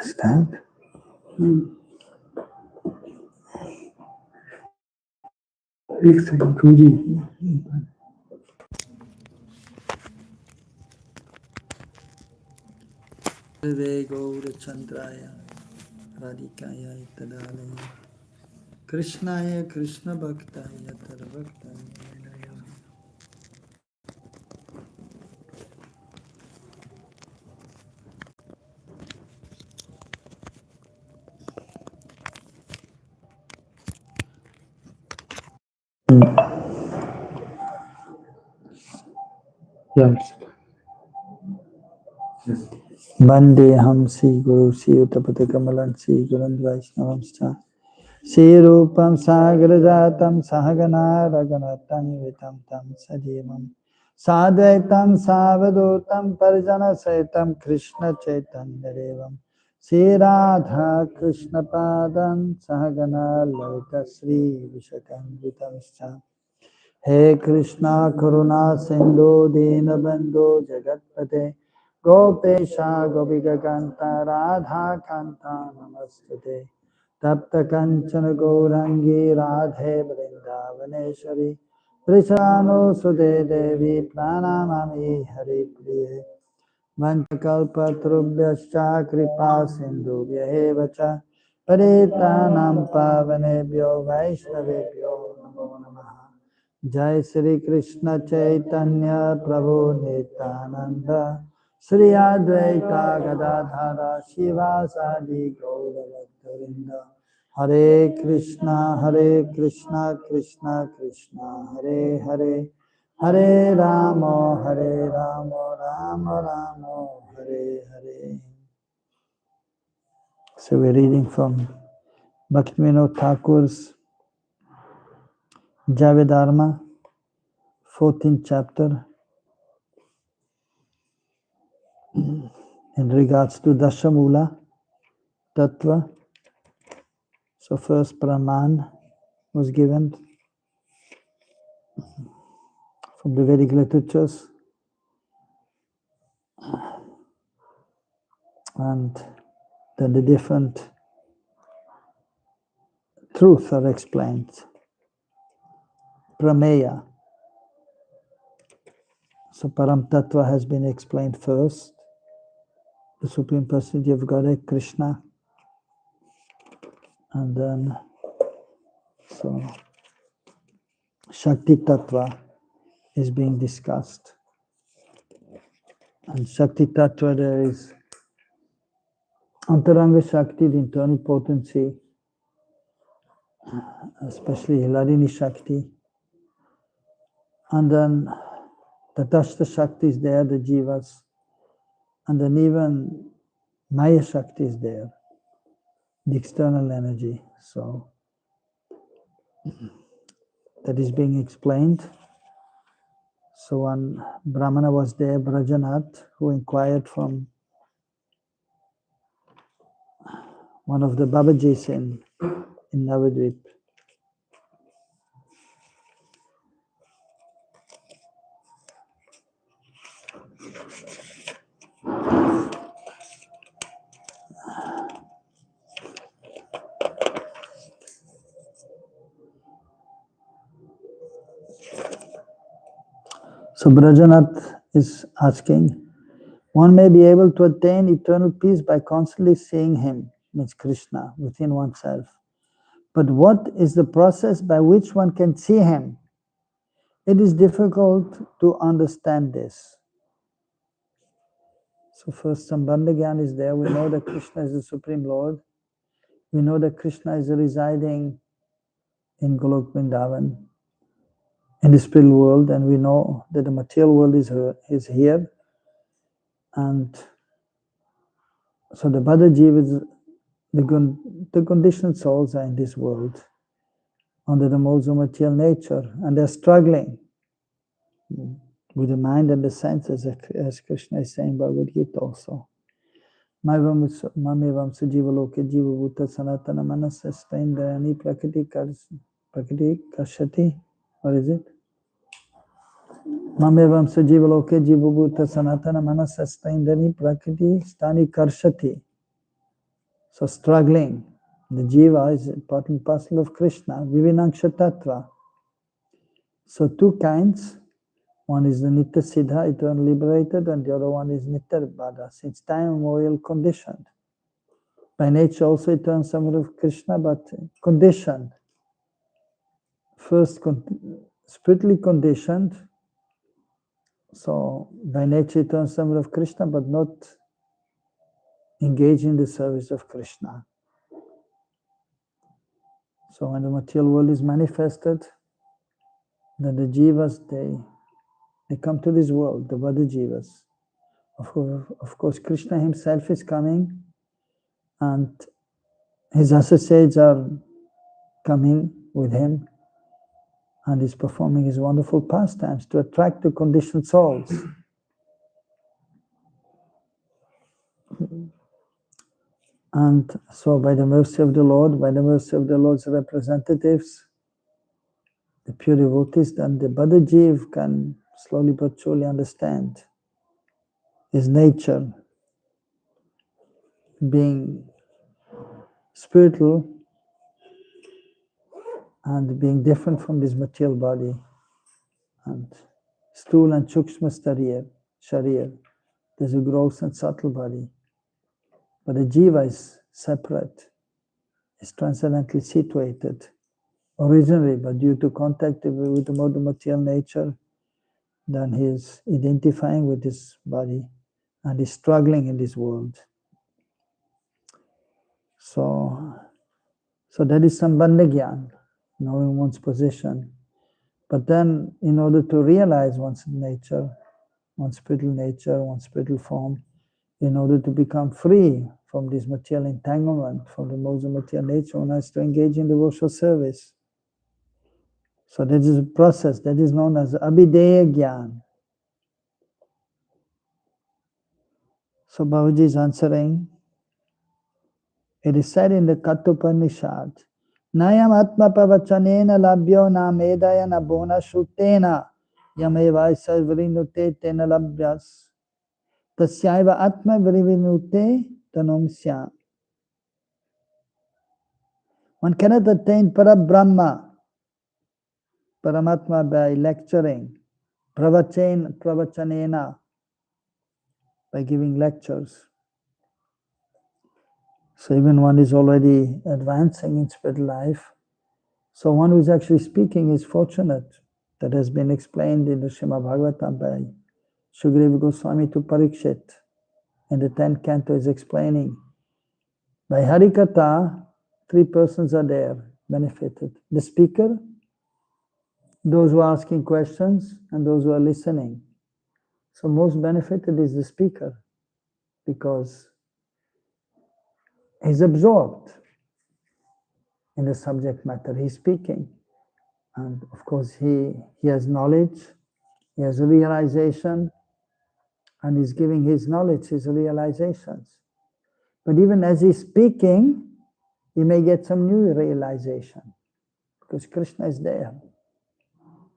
Understand? एक second गुरुजी गौरचंद्राय राधिकाय तदालय कृष्णाय कृष्ण भक्ताय तद्भक्ताय वंदे हम श्री गुरु श्रीयुतपति कमलं श्री गुरुन् वैष्णवंश्च श्री रूपं सागर जातं सहगना रघुनाथं वितं तं सजीवं साद्वैतं सावधूतं परिजन सहितं कृष्ण चैतन्य देवं श्री राधा कृष्ण पादं सहगना ललिता श्री विशाखान्वितं हे कृष्णा करुणा सिंधु दीनबंधु जगतपते गोपेशा गोपिकान्ता राधा कान्ता नमस्तुते तप्त कंचन गौरांगी राधे वृंदावनेश्वरी वृषानुसुते देवी प्रणमामि हरिप्रिये वंशकल्पतरुभ्यश्च कृपा सिन्धुभ्यः च पतितानां पावनेभ्यो वैष्णवेभ्यो नमो नमः। जय श्री कृष्ण चैतन्य प्रभु नित्यानंद श्री अद्वैता गदाधर शिवासादि गौरभक्तवृंद हरे Krishna Krishna Krishna Hare Hare Hare Ram Ram Ram Hare Hare. So we're reading from Bhaktivinoda Thakur's Jaiva Dharma, 14th chapter, in regards to Dashamula Tattva. So first Praman was given from the Vedic literatures, and then the different truths are explained. Prameya. So Param Tattva has been explained first. The Supreme Personality of Godhead, Krishna. And then, so Shakti Tattva is being discussed. And Shakti Tattva, there is Antaranga Shakti, the internal potency, especially Hiladini Shakti. And then Tatashta Shakti is there, the Jivas. And then even Maya Shakti is there, the external energy. So that is being explained. So one Brahmana was there, Brajanath, who inquired from one of the Babajis in Navadvip. So Brajanath is asking, one may be able to attain eternal peace by constantly seeing him, means Krishna, within oneself. But what is the process by which one can see him? It is difficult to understand this. So first Sambandha Gyan is there. We know that Krishna is the Supreme Lord. We know that Krishna is residing in Golok Vrindavan, in the spiritual world, and we know that the material world is here. And so the Bada Jivas, the conditioned souls are in this world under the molds of material nature, and they're struggling with the mind and the senses, as Krishna is saying Bhagavad Gita also. Mamevam sajiva loke jiva bhuta sanatana manasasta indrayani prakriti karshati. What is it? Mamevam sajiva loke jiva bhuta sanatana manasasta indrayani prakriti stani karshati. So struggling. The Jiva is an important parcel of Krishna, Vivinangsha Tattva. So two kinds. One is the Nitya Siddha, eternal liberated, and the other one is Nitya Bada, since time immemorial conditioned. By nature also eternal servant of Krishna, but conditioned. First, spiritually conditioned. So by nature eternal servant of Krishna, but not engaged in the service of Krishna. So when the material world is manifested, then the jivas, they come to this world, the Vada jivas. Of course, Krishna himself is coming, and his associates are coming with him, and he's performing his wonderful pastimes to attract the conditioned souls. And so by the mercy of the Lord, by the mercy of the Lord's representatives, the pure devotees, then the Vada jiv can slowly but surely understand his nature, being spiritual and being different from this material body, and sthula and chukshma sharir. There's a gross and subtle body, but the jiva is separate, is transcendently situated originally, but due to contact with the modern material nature, then he is identifying with this body and is struggling in this world. So that is sambandha gyan, knowing one's position. But then, in order to realize one's nature, one's spiritual nature, one's spiritual form, in order to become free from this material entanglement, from the modes of material nature, one has to engage in devotional service. So that is a process that is known as abhideya gyan. So Babaji is answering. It is said in the Kathopanishad, Nayam atma pavachanena labhyo na medaya na bona shrutena yamevaisa vrinute tena labhyas tasyaiva atma vrivinute tanumsya. One cannot attain Parabrahma, Paramatma, by lecturing, pravachanena, by giving lectures. So even one is already advancing in spiritual life. So one who is actually speaking is fortunate. That has been explained in the Srimad Bhagavatam by Sukadeva Goswami to Parikshit. In the 10th canto is explaining, by Harikatha, 3 persons are there, benefited. The speaker, those who are asking questions, and those who are listening. So most benefited is the speaker, because he's absorbed in the subject matter. He's speaking. And of course, he has knowledge, he has realization, and he's giving his knowledge, his realizations. But even as he's speaking, he may get some new realization, because Krishna is there,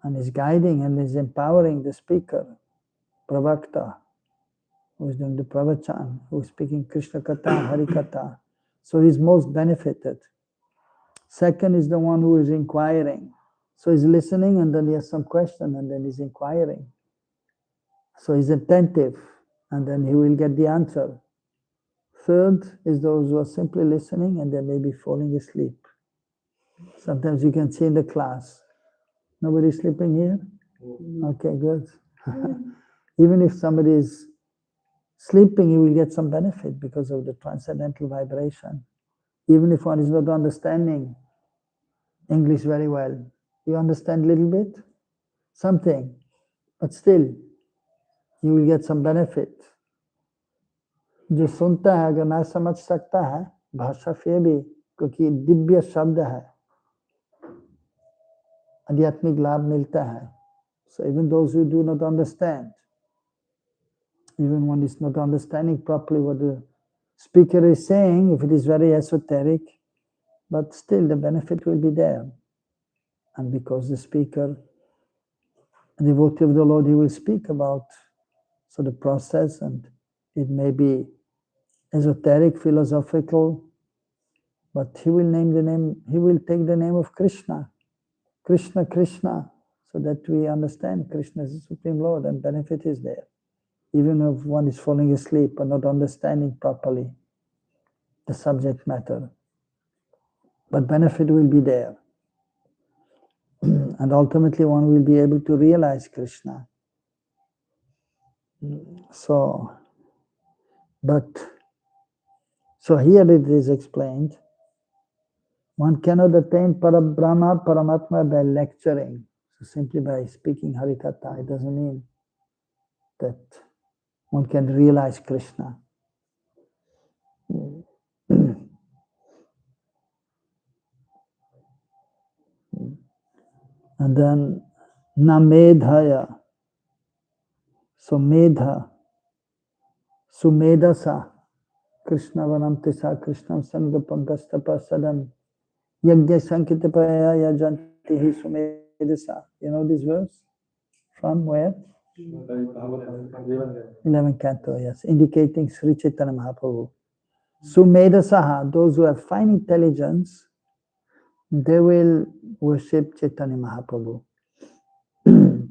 and is guiding and is empowering the speaker, Pravakta, who is doing the pravachan, who is speaking Krishna Katha, Hari Katha. So he's most benefited. Second is the one who is inquiring. So he's listening, and then he has some question, and then he's inquiring. So he's attentive, and then he will get the answer. Third is those who are simply listening, and they may be falling asleep. Sometimes you can see in the class, nobody sleeping here? Okay, good. Even if somebody is sleeping, he will get some benefit because of the transcendental vibration. Even if one is not understanding English very well, you understand a little bit, something, but still, you will get some benefit. जो सुनता है अगर ना समझ सकता है भाषा फिर भी क्योंकि दिव्य शब्द है आध्यात्मिक लाभ मिलता है. So even those who do not understand, even one is not understanding properly what the speaker is saying, if it is very esoteric, but still the benefit will be there. And because the speaker, a devotee of the Lord, he will speak about so the process, and it may be esoteric, philosophical, But he will he will take the name of Krishna, Krishna, Krishna, so that we understand Krishna is the Supreme Lord and benefit is there. Even if one is falling asleep or not understanding properly the subject matter. But benefit will be there. And ultimately one will be able to realize Krishna. So here it is explained, one cannot attain Parabrahma, Paramatma by lecturing. So simply by speaking Harikatha, it doesn't mean that one can realize Krishna. And then na medhaya. So medha, sumedasa, Krishna vanam tisa Krishnam sangapangastapa sadam yajna sankitapaya yajantihi sumedasa. You know this verse? From where? 11th canto, yes, indicating Sri Chaitanya Mahaprabhu. Sumedasaha, those who have fine intelligence, they will worship Chaitanya Mahaprabhu, who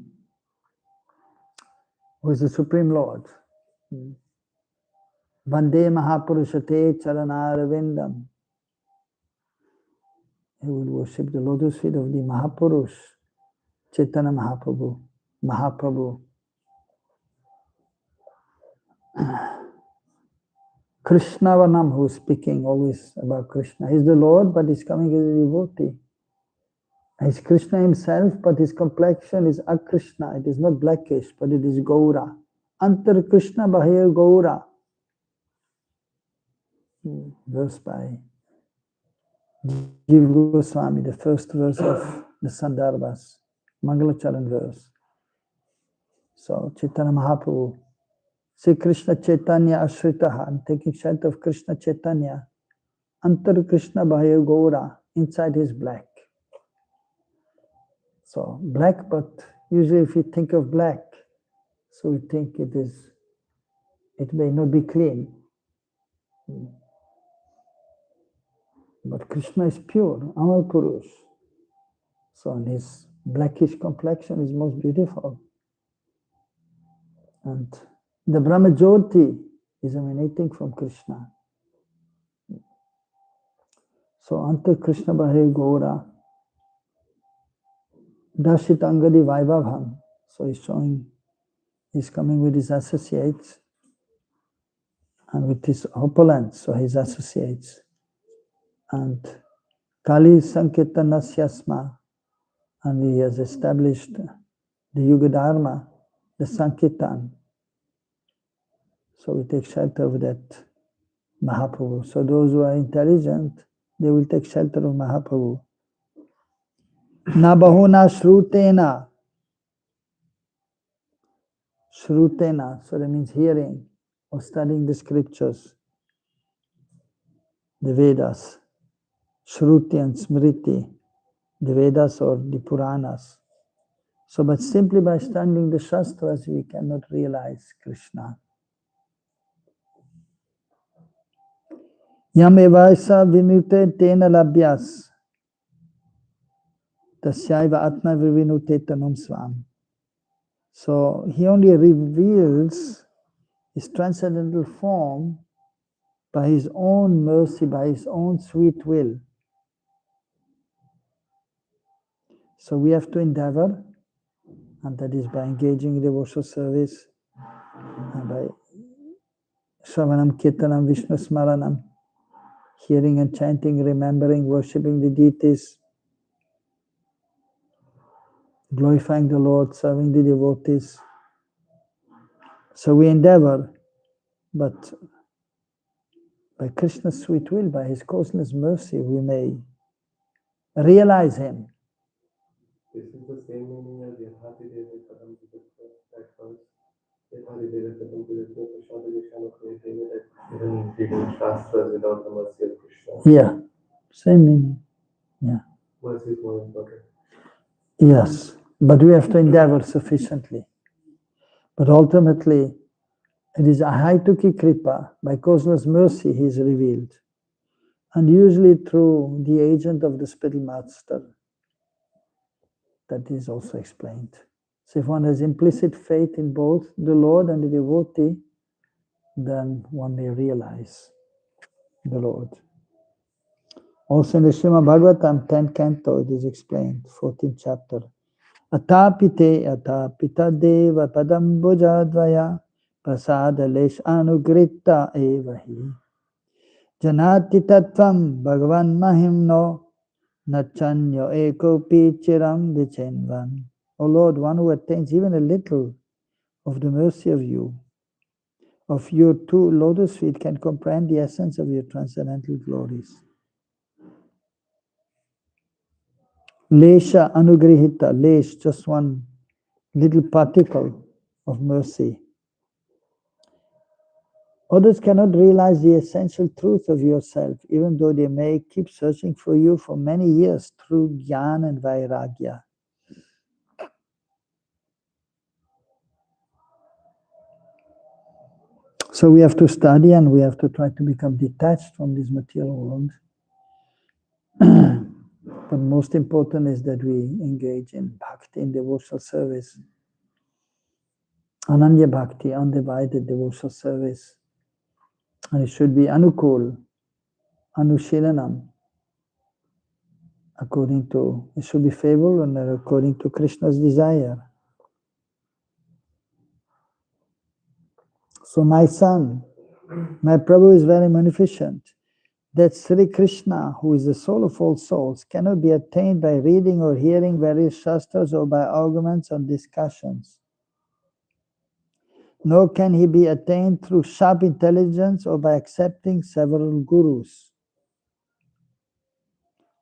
is the Supreme Lord. Vande Mahapurushate Charanaravindam. He will worship the lotus feet of the Mahapurush, Chaitanya Mahaprabhu. Krishna Vanam, who is speaking always about Krishna. He is the Lord, but he is coming as a devotee. He is Krishna himself, but his complexion is Akrishna. It is not blackish, but it is Gaura. Antar Krishna Bahir Gaura. Verse by Jiva Goswami, the first verse of the Sandarbhas, Mangalacharan verse. So Chaitanya Mahaprabhu, Sri Krishna Chaitanya Ashritaha, I'm taking shelter of Krishna Chaitanya. Antar Krishna Bahir Gaura, inside is black. So black, but usually if you think of black, so we think it may not be clean. But Krishna is pure, Amar Purush. So his blackish complexion is most beautiful. And the Brahma Jyoti is emanating from Krishna. So Anta Krishna Bahir Gaura, Dashit Angadi Vaibhabham. So he's coming with his associates and with his opulence, so his associates. And Kali Sankirtanasyasma, and he has established the Yuga Dharma, the Sankirtan. So we take shelter of that Mahaprabhu. So those who are intelligent, they will take shelter of Mahaprabhu. Na bahuna shrutena. Shrutena, so that means hearing or studying the scriptures, the Vedas. Shruti and Smriti, the Vedas or the Puranas. So, but simply by studying the Shastras, we cannot realize Krishna. Yam evaisa vinute tena labhyas. Tasyaiva atma vivinute tanum svam. So, he only reveals his transcendental form by his own mercy, by his own sweet will. So we have to endeavor, and that is by engaging in devotional service, and by Shravanam, Kirtanam, Vishnu Smaranam, hearing and chanting, remembering, worshipping the deities, glorifying the Lord, serving the devotees. So we endeavor, but by Krishna's sweet will, by his causeless mercy, we may realize him. This is the same meaning as Yahati Deva Kadam that verse. Yahati Deva Kadam even reading Shastras without the mercy of Krishna. Yeah, same meaning. Yeah. Mercy is more important. Yes, but we have to endeavor sufficiently. But ultimately, it is Ahaituki Kripa, by causeless mercy, he is revealed. and usually through the agent of the spiritual master. That is also explained. So if one has implicit faith in both the Lord and the devotee, then one may realize the Lord. Also in the Srimad Bhagavatam 10th canto, it is explained, 14th chapter. Atapite atapita deva padambujadvaya prasada lesh anugrita evahi janati tattvam bhagavan mahimno nachanyo ekopi chiram vichenvan. O Lord, one who attains even a little of the mercy of your two lotus feet can comprehend the essence of your transcendental glories. Lesha anugrihita, lesh, just one little particle of mercy. Others cannot realize the essential truth of yourself, even though they may keep searching for you for many years through Jnana and Vairagya. So we have to study and we have to try to become detached from this material world. But most important is that we engage in bhakti, in devotional service. Ananya bhakti, undivided devotional service. And it should be anukul, anushilanam, it should be favorable and according to Krishna's desire. So my son, my Prabhu is very munificent. That Sri Krishna, who is the soul of all souls, cannot be attained by reading or hearing various shastras or by arguments or discussions. Nor can he be attained through sharp intelligence or by accepting several gurus.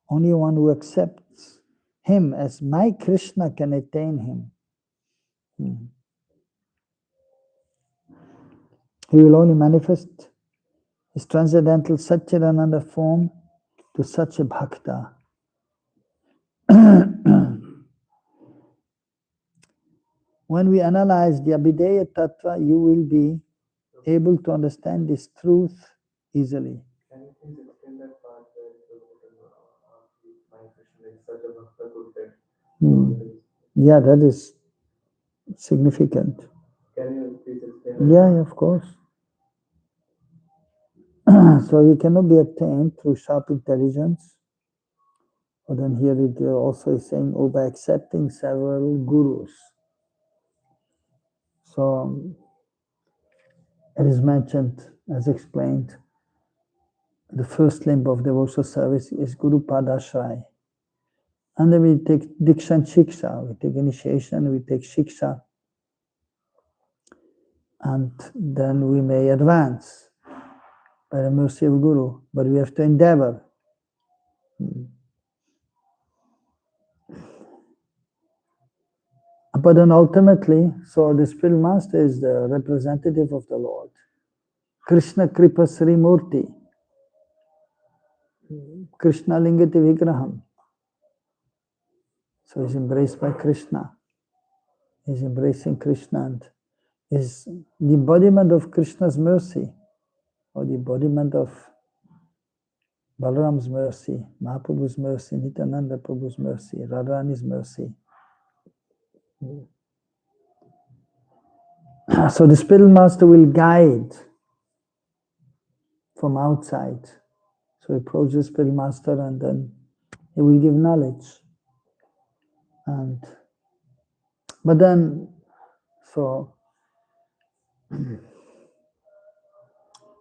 Only one who accepts him as my Krishna can attain him. He will only manifest his transcendental Satchidananda form to such a bhakta. When we analyze the Abhideya Tattva, you will be able to understand this truth easily. Can you please explain that part my Krishna is such a bhakta could get? Yeah, that is significant. Can you please explain? Yeah, of course. So he cannot be attained through sharp intelligence. But then here it also is saying, by accepting several gurus. So it is mentioned, as explained, the first limb of devotional service is Guru Padashray. And then we take Diksha and Shiksha, we take initiation, we take Shiksha. And then we may advance by the mercy of Guru, but we have to endeavor. But then ultimately, so the spiritual master is the representative of the Lord. Krishna Kripa Sri Murti. Krishna Lingati Vigraham. So he's embraced by Krishna. He's embracing Krishna and is the embodiment of Krishna's mercy, or the embodiment of Balaram's mercy, Mahaprabhu's mercy, Nityananda Prabhu's mercy, Radharani's mercy. So the spiritual master will guide from outside. So he approaches the spiritual master and then he will give knowledge. But then, so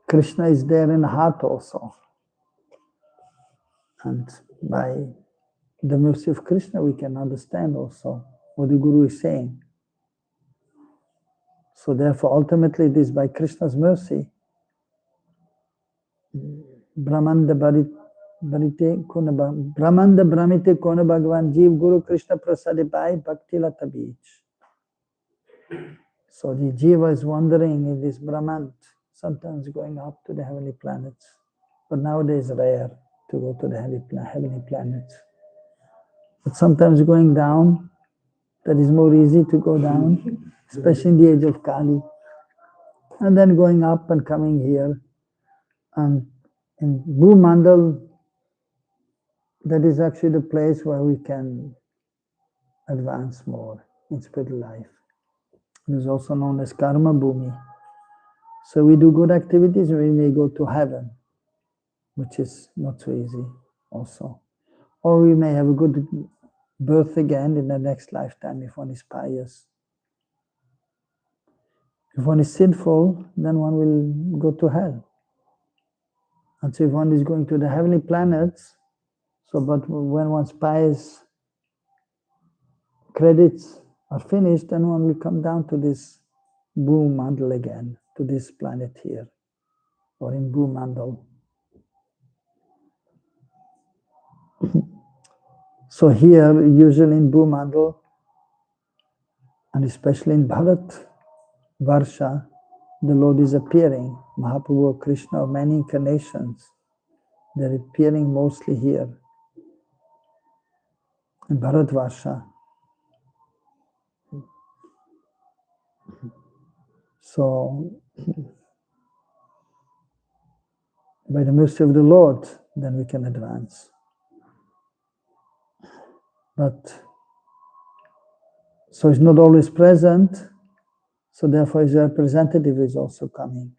Krishna is there in the heart also. And by the mercy of Krishna, we can understand also what the Guru is saying. So therefore, ultimately, it is by Krishna's mercy. Brahmanda Bramite Kona Bhagavan Jeev Guru Krishna Prasade Bhai Bhakti Lata Beach. So the Jiva is wandering in this Brahmant, sometimes going up to the heavenly planets. But nowadays rare to go to the heavenly planets. But sometimes going down, that is more easy to go down, especially in the age of Kali. And then going up and coming here. And in Bhumandal, that is actually the place where we can advance more in spiritual life. It is also known as Karma Bhumi. So we do good activities, we may go to heaven, which is not so easy also. Or we may have a good birth again in the next lifetime if one is pious. If one is sinful, then one will go to hell. And so if one is going to the heavenly planets, but when one's pious credits are finished, then one will come down to this Bhumandal again, to this planet here, or in Bhumandal. So here, usually in Bhumandal, and especially in Bharat Varsha, the Lord is appearing. Mahaprabhu Krishna of many incarnations, they're appearing mostly here in Bharat Varsha. So, by the mercy of the Lord, then we can advance. But, so he's not always present, so therefore his representative is also coming.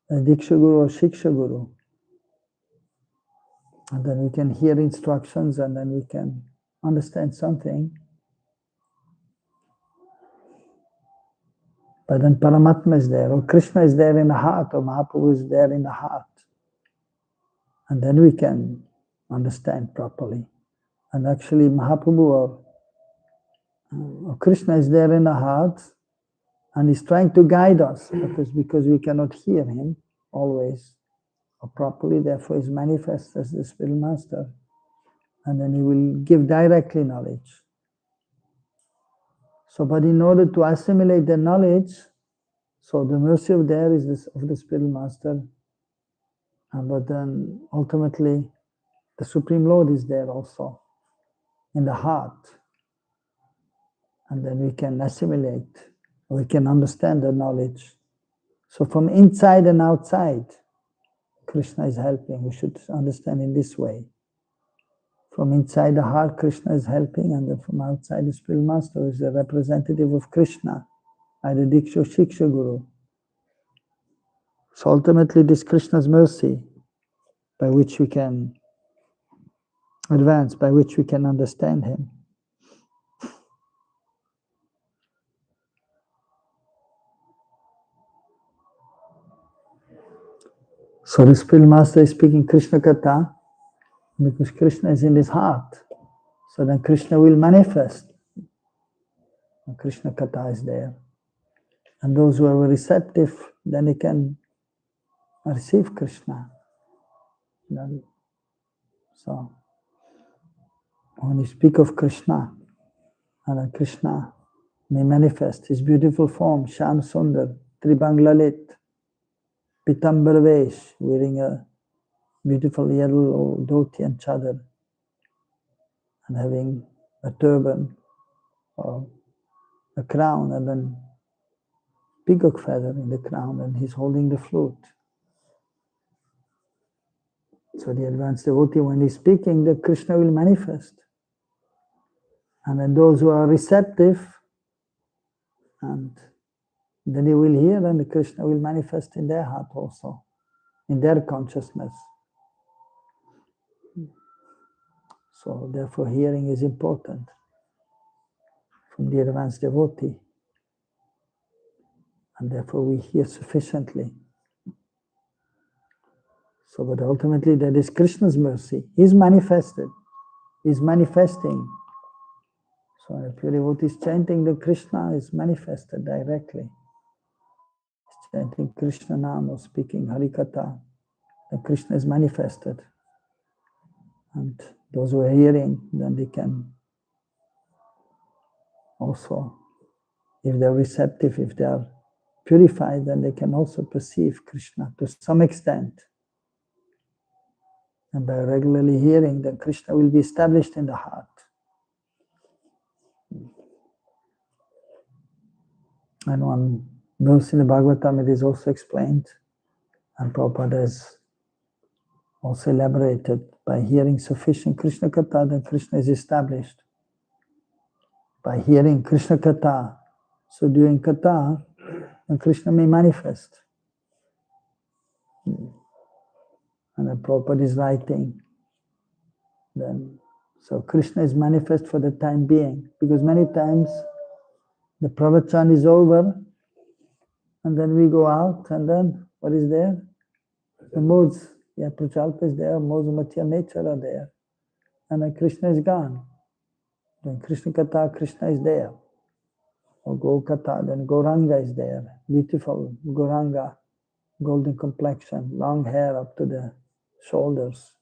A Diksha Guru or Shiksha Guru. And then we can hear instructions and then we can understand something. But then Paramatma is there, or Krishna is there in the heart, or Mahaprabhu is there in the heart. And then we can understand properly. And actually Mahaprabhu or Krishna is there in the heart and he's trying to guide us because we cannot hear him always or properly, therefore he's manifest as the spiritual master. And then he will give directly knowledge. So, but in order to assimilate the knowledge, so the mercy of there is this of the spiritual master, but then ultimately the Supreme Lord is there also in the heart, and then we can assimilate, we can understand the knowledge. So from inside and outside, Krishna is helping. We should understand in this way. From inside the heart, Krishna is helping, and then from outside, the spiritual master is the representative of Krishna, either Diksha or Shiksha Guru. So ultimately, this Krishna's mercy, by which we can advance, by which we can understand him. So the spiritual master is speaking Krishna Katha because Krishna is in his heart. So then Krishna will manifest. And Krishna Katha is there. And those who are receptive, then they can receive Krishna. So when you speak of Krishna, and then Krishna may manifest his beautiful form, Sham Sundar, Tribang Lalit, Pitambar Vesh, wearing a beautiful yellow dhoti and chadar, and having a turban or a crown, and then peacock feather in the crown, and he's holding the flute. So the advanced devotee, when he's speaking, the Krishna will manifest. And then those who are receptive, and then they will hear, and the Krishna will manifest in their heart also, in their consciousness. So therefore hearing is important from the advanced devotee. And therefore we hear sufficiently. So but ultimately that is Krishna's mercy. He's manifested. He's manifesting. So if pure devotee is chanting, the Krishna is manifested directly. He's chanting Krishna Nam or speaking Harikatha. The Krishna is manifested. And those who are hearing, then they can also, if they're receptive, if they are purified, then they can also perceive Krishna to some extent. And by regularly hearing, then Krishna will be established in the heart. And one verse in the Bhagavatam, it is also explained, and Prabhupada has also elaborated. By hearing sufficient Krishna Katha, then Krishna is established. By hearing Krishna Katha, so doing Katha, then Krishna may manifest. And the Prabhupada is writing, then so Krishna is manifest for the time being, because many times the pravachan is over, and then we go out, and then what is there? The modes, Prachalpa is there, modes of material nature are there, and then Krishna is gone. Then Krishna Katha, Krishna is there. Or Go Katha, then Gauranga is there. Beautiful Gauranga, golden complexion, long hair up to the shoulders.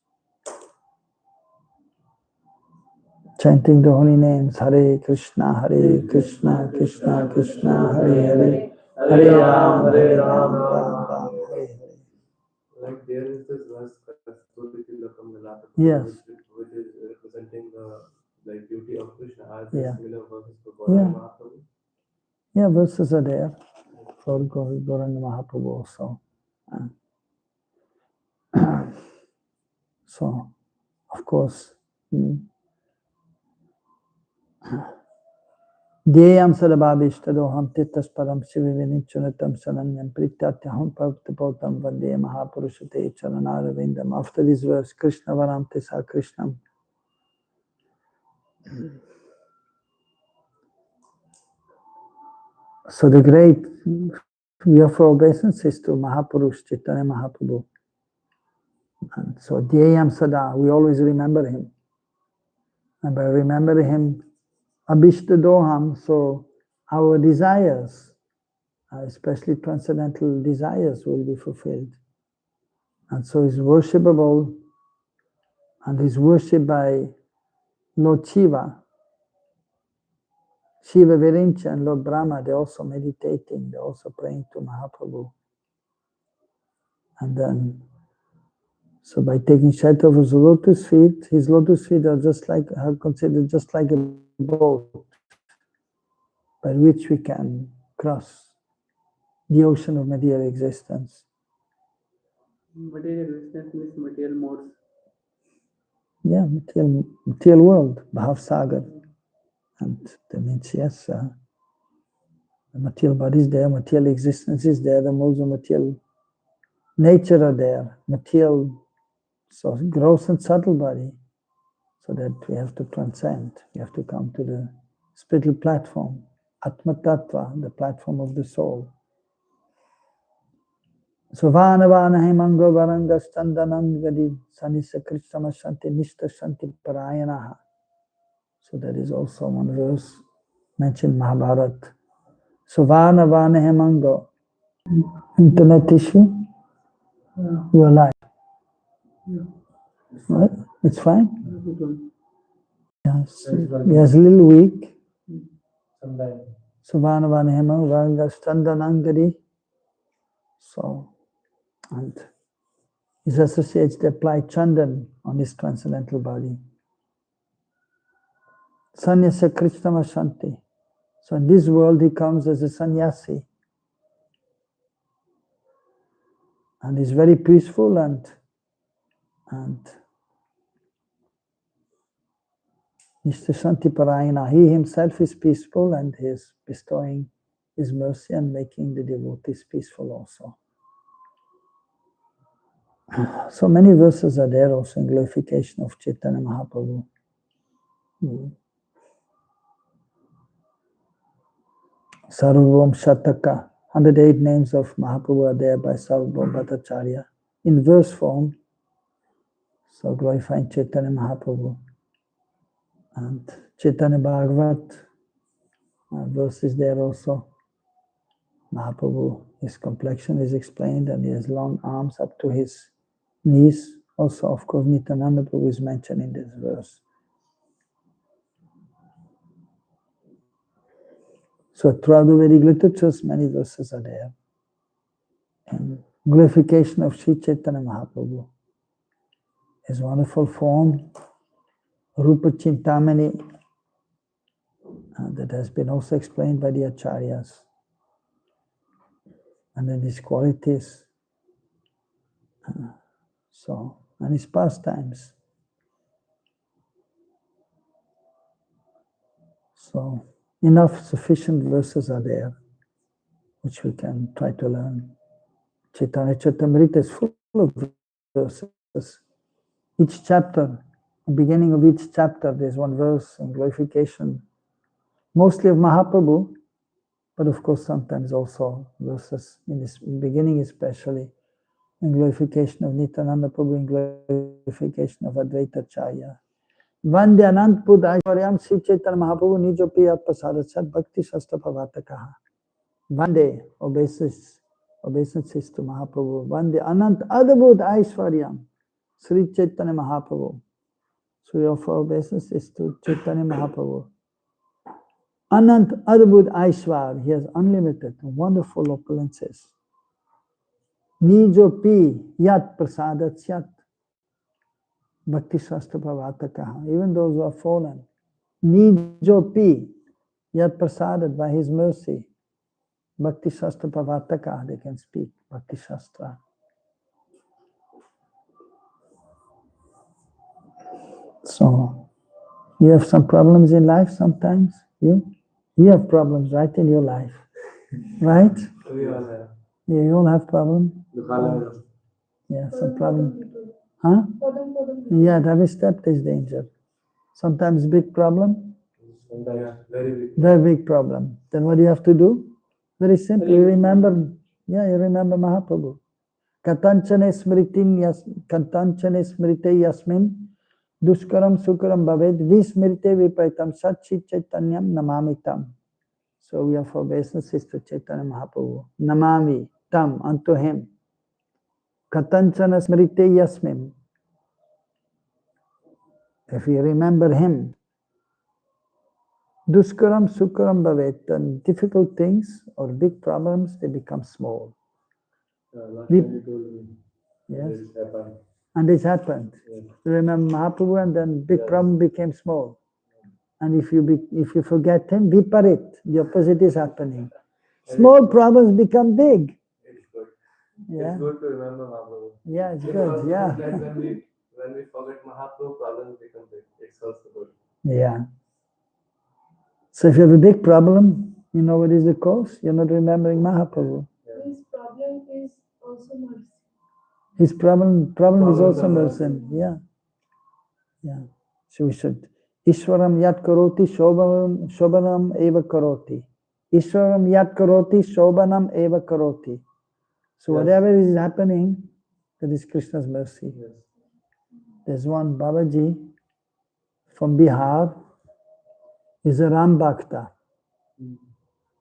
Chanting the holy names, Hare Krishna, Krishna Krishna, Hare Ram, Ram Ram, Hare Hare. Like there is this verse, Kasturi Tilakam Nilata, Yes. which is representing the like beauty of Krishna. Are Yeah. there similar verses for Gauranga Mahaprabhu? Yeah, verses are there for Gauranga Mahaprabhu also. So, of course, Deyam Sadabhabishtadoham Tittas Param Shivivininchunatam Sananyam Pritatyaham Pavtapotam Vande Mahapurushate Charanarvindam. After this verse, Krishna Varam Tisa Krishnam. So the great we offer obeisance is to Mahapurush Chaitanya Mahaprabhu. And so Deyam Sada, we always remember him. And by remembering him, Abhishtadoham, so our desires, especially transcendental desires, will be fulfilled. And so he's worshipable, and he's worshipped by Lord Shiva. Shiva Virincha and Lord Brahma, they're also meditating, they're also praying to Mahaprabhu. And then, so by taking shelter of his lotus feet are just like, are considered just like a boat by which we can cross the ocean of material existence. Material existence means material modes. Yeah, material world, Bhav Sagar. And that means, yes, the material body is there, material existence is there, the modes of material nature are there, material, so gross and subtle body, so that we have to transcend, we have to come to the spiritual platform, Atma Tattva, the platform of the soul. So Vana Hemango Varanga Standanam Gadi Sanisa Krishna Shanti Nishta Shanti Parayanaha. So that is also one verse mentioned in Mahabharata. So Vana Hemango. Internet issue? Yeah. You are live. Yeah. Right? It's fine? Yes. Yes, a little weak. Sometimes. So Vana Hemango Varanga Standanangadi. So, and his associates, they apply Chandan on his transcendental body. Sanyasa Krishna Shanti. So in this world he comes as a sannyasi. And he's very peaceful and Nishta Shanti Parayana. He himself is peaceful and he is bestowing his mercy and making the devotees peaceful also. So many verses are there also in glorification of Chaitanya Mahaprabhu. Sarvabhaum Shataka, 108 names of Mahaprabhu are there by Sarvabhaum Bhattacharya in verse form. So glorifying Chaitanya Mahaprabhu. And Chaitanya Bhagavat, verse is there also. Mahaprabhu, his complexion is explained and he has long arms up to his knees. Also, of course, Nityananda Prabhu is mentioned in this verse. So throughout the Vedic literatures, many verses are there. And glorification of Sri Chaitanya Mahaprabhu. His wonderful form, Rupa Chintamani, that has been also explained by the Acharyas. And then his qualities. So and his pastimes. So enough sufficient verses are there which we can try to learn. Chaitanya Charitamrita is full of verses. Each chapter, the beginning of each chapter, there's one verse in glorification, mostly of Mahaprabhu, but of course sometimes also verses in this beginning, especially in glorification of Nityananda Prabhu, in glorification of Advaita Acharya. Vande Anant Pud Aishwaryam Sri Chaitanya Mahaprabhu Nijo Priya Prasadachat Bhakti Shastra Pavatakaha. Vande, obeisances to Mahaprabhu. Vande Anant Adabhut Aishwaryam Sri Chaitanya Mahaprabhu. So we offer obeisances to Chaitanya Mahaprabhu. Anant Adabhut Aishwar, he has unlimited, wonderful opulences. Nijo pi yat prasadat yat bhakti shastra pravatakaha. Even those who are fallen. Nijo pi yat prasadat, by his mercy. Bhakti shastra pravatakaha, they can speak bhakti shastra. So, you have some problems in life sometimes? You have problems, right, in your life? Right? We all have. Yeah, you all have problems? Yeah, some problem. Huh? Yeah, every step is danger. Sometimes big problem, Yeah, very big. very big problem. Then what do you have to do? Very simple. You remember, you remember Mahaprabhu. Katanchane smrite yasmin duskaram sukaram bhaved vismrite vipaitam sat chit chaitanyam namamitam. So we have obeisances to Chaitanya Mahaprabhu. Namami tam, unto him. Katanchana smrite yasmin. If you remember him, duskaram sukaram bhavet, and difficult things or big problems, they become small. Last time you told me. Yes. This happened. And this happened. Yes. You remember Mahaprabhu, and then big problem became small. And if you forget him, viparit, the opposite is happening. Small problems become big. It's good. Yeah. It's good to remember Mahaprabhu. Yeah, it's Because good. Yeah. like when we forget Mahaprabhu, problems become big. It's also good. Yeah. So if you have a big problem, you know what is the cause? You're not remembering Mahaprabhu. His problem is also mercy. His problem is also mercy. Yeah. Yeah. So we should. Ishwaram yat karoti shobhanam eva karoti. Ishwaram yat karoti shobhanam eva karoti. So whatever is happening, that is Krishna's mercy. Yes. There's one Babaji from Bihar. He's a Ram Bhakta.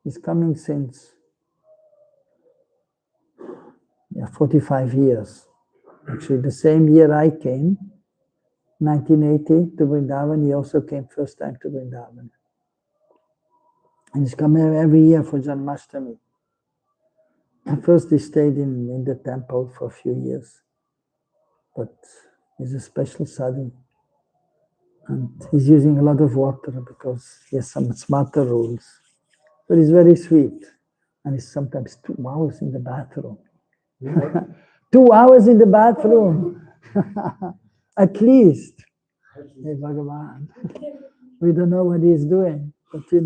He's coming since 45 years. Actually, the same year I came, 1980, to Vrindavan. He also came first time to Vrindavan. And he's coming every year for Janmashtami. At first he stayed in the temple for a few years. But he's a special sadhu. And he's using a lot of water because he has some smarter rules. But he's very sweet. And he's sometimes 2 hours in the bathroom. 2 hours in the bathroom. At least. Hey, Bhagavan. We don't know what he's doing. But it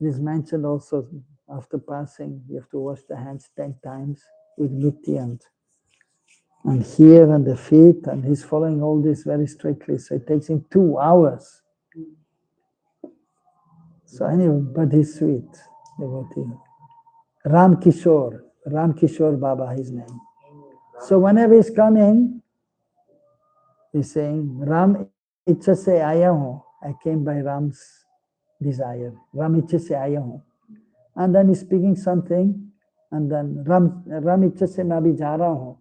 is mentioned also after passing, you have to wash the hands 10 times with miti and here and the feet, and he's following all this very strictly. So it takes him 2 hours. So anyway, but he's sweet, devotee. Ram Kishore Baba, his name. So whenever he's coming, he's saying, Ram Icha se aya hu. I came by Ram's desire. Ram Icha se aya hu. And then he's speaking something, and then Ram Icha se मैं अभी जा रहा हूँ.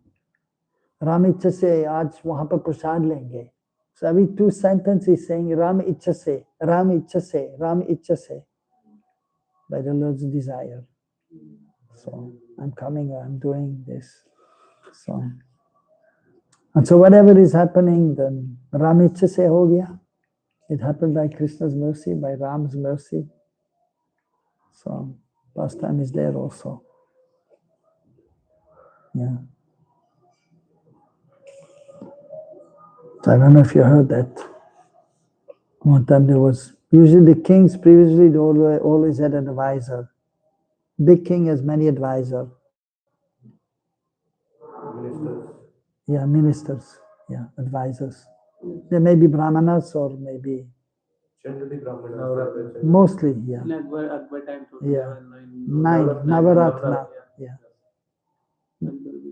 Ram Icha se आज वहाँ पर प्रसाद लेंगे. So every 2 sentences he's saying Ram Icha se, Ram Icha se, Ram Icha se, by the Lord's desire. So I'm coming, I'm doing this. So and so whatever is happening, then Ram Icha se ho gaya. It happened by Krishna's mercy, by Ram's mercy. So pastime is there also. Yeah. So I don't know if you heard that. One time there was, usually the kings previously they always had an advisor. Big king has many advisors. Ministers. Yeah, ministers. Yeah, advisors. There may be brahmanas or maybe Generally Brahmanas. mostly, yeah. In Akbar time, Yeah. 9 Navaratna. Yeah.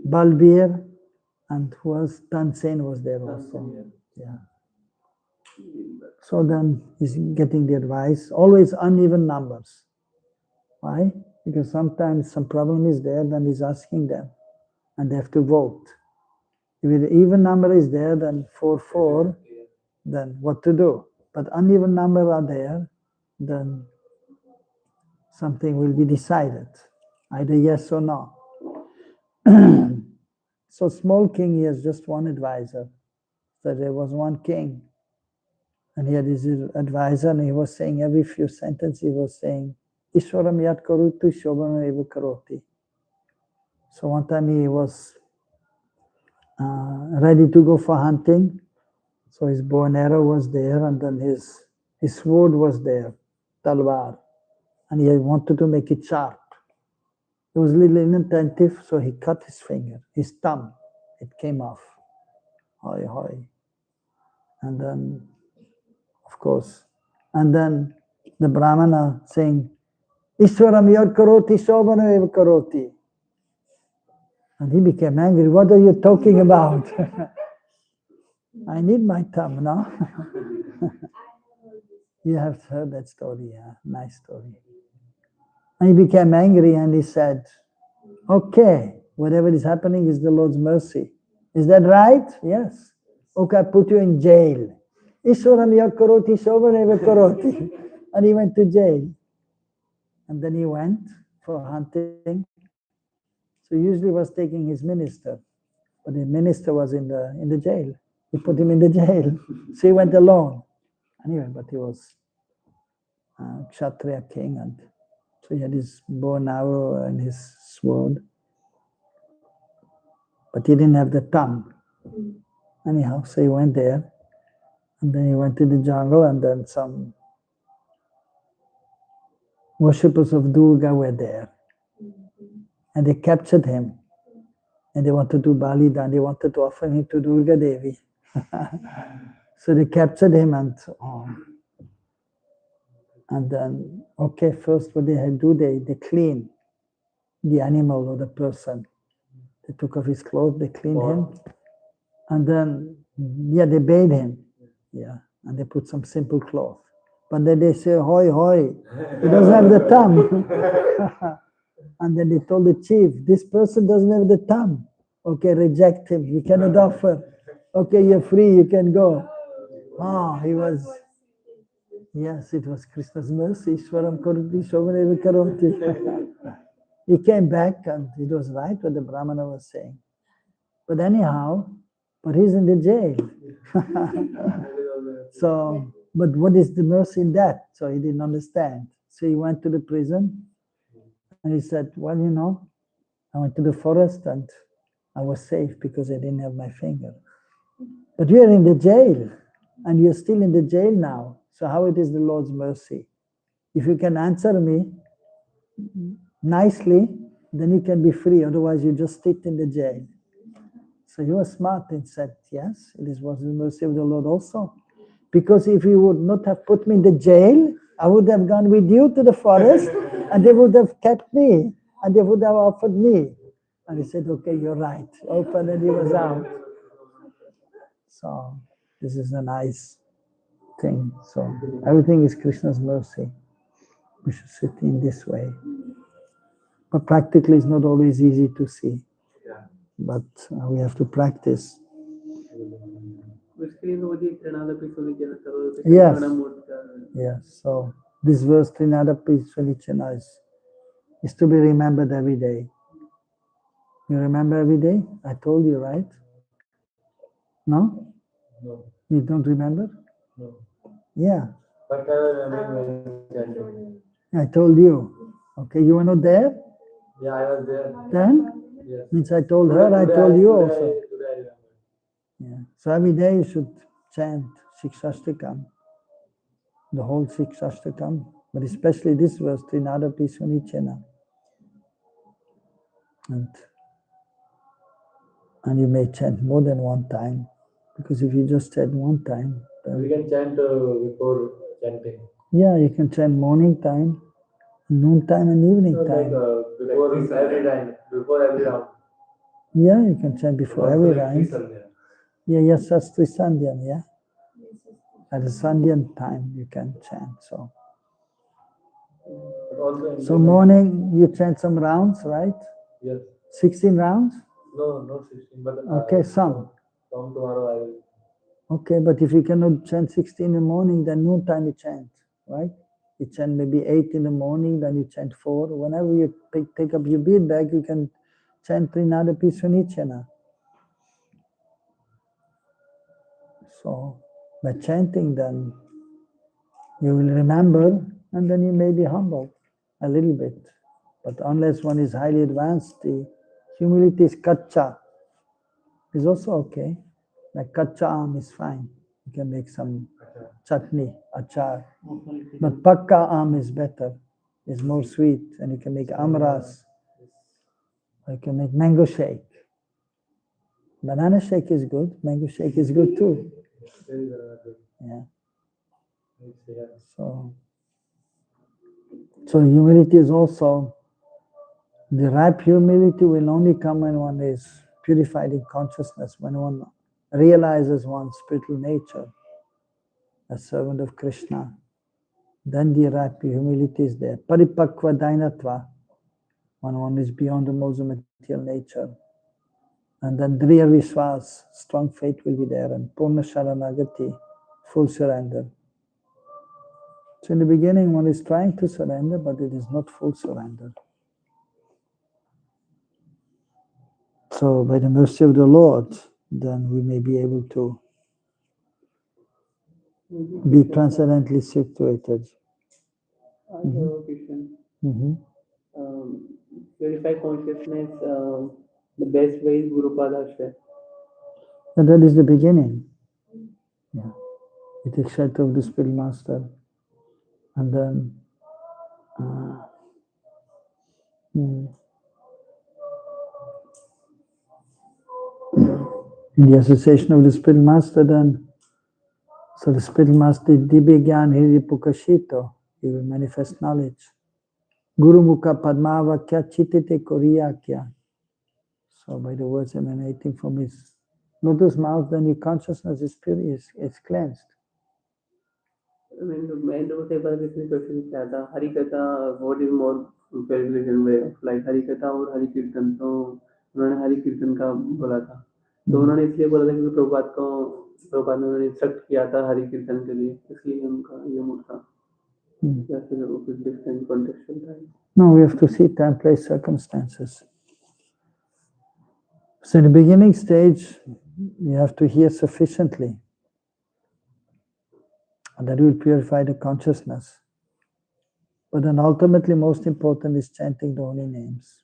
Balbir and who was Tansen was there also. Yeah. So then he's getting the advice. Always uneven numbers. Why? Because sometimes some problem is there, then he's asking them and they have to vote. If the even number is there, then 4-4, then what to do? But uneven numbers are there, then something will be decided, either yes or no. So small king, he has just one advisor. So there was one king, and he had his advisor, and he was saying every few sentences, he was saying, Ishwaram yat karutu shobham eva karoti. So one time he was ready to go for hunting. So his bow and arrow was there, and then his sword was there, talwar, and he wanted to make it sharp. He was a little inattentive, so he cut his finger, his thumb. It came off. Hoi, hoi. And then, of course, and then the Brahmana saying, Ishwaram yad karoti shobhana eva karoti. And he became angry. What are you talking about? I need my thumb now. You have heard that story, yeah? Nice story. And he became angry and he said, okay, whatever is happening is the Lord's mercy. Is that right? Yes. Okay, I put you in jail. Ishwaram yad karoti shobhana eva karoti. And he went to jail. And then he went for hunting. So usually he was taking his minister, but the minister was in the jail. He put him in the jail. So he went alone. Anyway, but he was Kshatriya king, and so he had his bow and arrow and his sword. But he didn't have the tongue. Anyhow, so he went there, and then he went to the jungle, and then some worshippers of Durga were there. And they captured him. And they wanted to Balidan, they wanted to offer him to Durga Devi. So they captured him and then, okay, first what they had to do, they clean the animal or the person. They took off his clothes, they cleaned him. And then, yeah, they bathed him. Yeah, and they put some simple cloth. But then they say, hoi, hoi, he doesn't have the thumb. And then they told the chief, this person doesn't have the thumb. Okay, reject him. We cannot offer. Okay, you're free, you can go. Oh, he was, yes, it was Krishna's mercy. Ishwaram karoti shobhana eva karoti. He came back and it was right what the Brahmana was saying. But anyhow, but he's in the jail. So, but what is the mercy in that? So he didn't understand. So he went to the prison. And he said, well, you know, I went to the forest and I was safe because I didn't have my finger. But you are in the jail and you're still in the jail now. So how it is the Lord's mercy? If you can answer me nicely, then you can be free. Otherwise, you just sit in the jail. So he was smart and said, yes, it was the mercy of the Lord also. Because if you would not have put me in the jail, I would have gone with you to the forest and they would have kept me and they would have offered me. And he said, okay, you're right. Open, and he was out. So this is a nice thing. So everything is Krishna's mercy. We should sit in this way. But practically it's not always easy to see. But we have to practice. Yes. Yes. So this verse, Trinadapi Svalichana, is to be remembered every day. You remember every day? I told you, right? No? No. You don't remember? No. Yeah. But I remember chanting. I told you. Okay, you were not there? Yeah, I was there. Then? Yes. Means I told her, I told you also. Today I remember. Yeah. So every day you should chant Shikshashtakam, the whole Shikshashtakam, but especially this verse, Trinadapi Sunichena. And you may chant more than one time, because if you just chant one time, We can chant before chanting. Yeah, you can chant morning time, noon time, and evening No, time. Before every time, before every round. Yeah, you can chant before every round. Yeah, yes, that's Trisandhyam, yeah. At the Sandhyam time you can chant. So morning you chant some rounds, right? Yes. 16 rounds? No, not 16, but okay, some. From tomorrow I will. Okay, but if you cannot chant 16 in the morning, then noon time you chant, right? You chant maybe 8 in the morning, then you chant 4. Whenever you take up your bead bag, you can chant Trinadapi Sunichena. So by chanting, then you will remember, and then you may be humble a little bit. But unless one is highly advanced, the humility is kacha, is also okay. Like kacha am is fine. You can make some chutney, achar. But pakka am is better, is more sweet, and you can make amras, or you can make mango shake. Banana shake is good, mango shake is good too. Yeah. So humility is also, the ripe humility will only come when one is purified in consciousness, when one realizes one's spiritual nature, a servant of Krishna. Then the ripe humility is there. Paripakva dainatva, when one is beyond the modes of material nature. And then Driya Vishwas, strong faith will be there, and Purna Sharanagati, full surrender. So in the beginning, one is trying to surrender, but it is not full surrender. So by the mercy of the Lord, then we may be able to be transcendently situated. I have a question. Purify consciousness, the best way is Guru Padashray. And that is the beginning. Yeah. You take shelter of the Spirit Master, and then in the association of the Spirit Master, then, so the Spirit Master, Dibya Gyan Hiri Pukashito, he will manifest knowledge. Guru Mukha Padmava Kya Chitite Koriya Kya. So by the words emanating from his lotus mouth, then your consciousness is pure, is cleansed. मैं तो एक बार किसी question किया था हरि कथा what is more purification way like Hari कथा और हरि कीर्तन तो उन्होंने हरि कीर्तन का बोला था तो उन्होंने इसलिए बोला था क्योंकि प्रभुपाद ने उन्होंने इंस्ट्रक्ट किया था हरि कीर्तन के लिए इसलिए उनका ये मूड था या फिर वो कुछ डिफरेंट कॉन्टेक्स्ट था. No, we have to see time, place, circumstances. So in the beginning stage, you have to hear sufficiently. And that will purify the consciousness. But then ultimately, most important is chanting the holy names.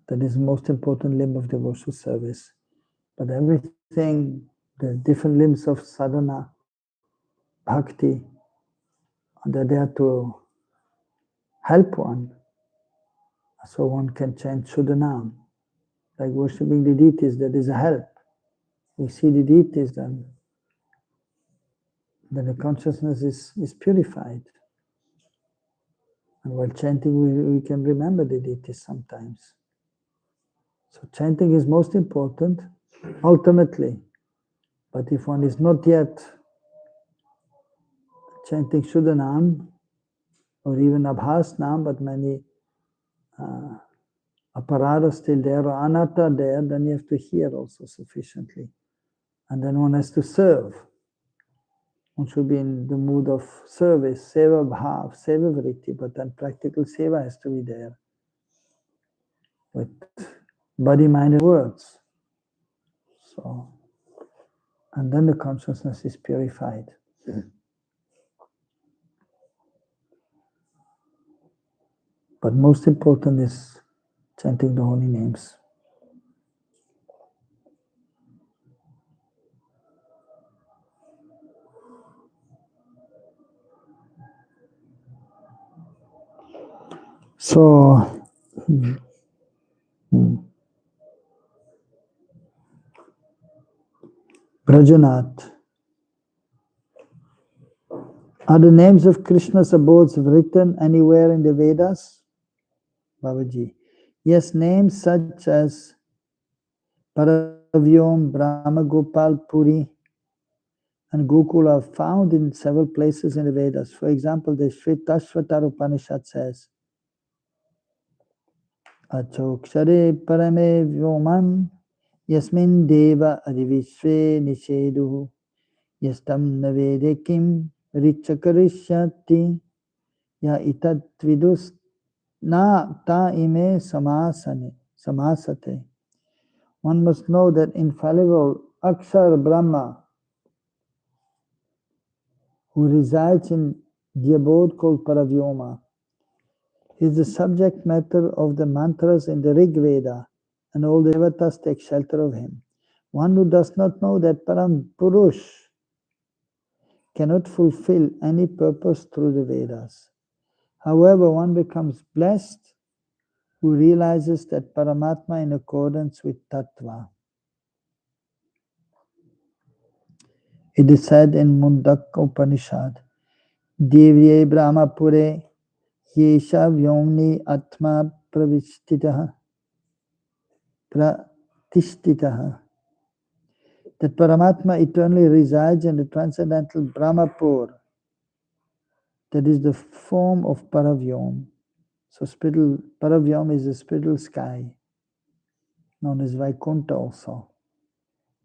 That is the most important limb of devotional service. But everything, the different limbs of sadhana, bhakti, they're there to help one. So one can chant Shuddhanam. Like worshipping the deities, that is a help. We see the deities, then the consciousness is purified. And while chanting, we can remember the deities sometimes. So chanting is most important, ultimately. But if one is not yet chanting Shuddhanam, or even Abhasnam, but many aparada still there, or anatta there, then you have to hear also sufficiently. And then one has to serve. One should be in the mood of service, seva bhav, seva vritti, but then practical seva has to be there. With body, mind, and words. So, and then the consciousness is purified. But most important is chanting the holy names. So, Brajanath. Are the names of Krishna's abodes written anywhere in the Vedas? Babaji. Yes, names such as Paravyom, Brahma Gopal, Puri, and Gokul are found in several places in the Vedas. For example, the Shvetashvatara Upanishad says, Achokshare parame vyomam yasmin deva adivishve nisheduhu yastam navede kim richakarishyati ya itatvidus na ta ime samasate. One must know that infallible Akshar Brahma, who resides in the abode called Paravyoma, is the subject matter of the mantras in the Rig Veda, and all the devatas take shelter of him. One who does not know that Param Purush cannot fulfill any purpose through the Vedas. However, one becomes blessed who realizes that Paramatma in accordance with Tattva. It is said in Mundaka Upanishad, Divye Brahmapure Yesha Vyomni Atma Pratishtitaha, that Paramatma eternally resides in the transcendental Brahmapur, that is the form of Paravyom. So Paravyom is the spiritual sky, known as Vaikuntha also.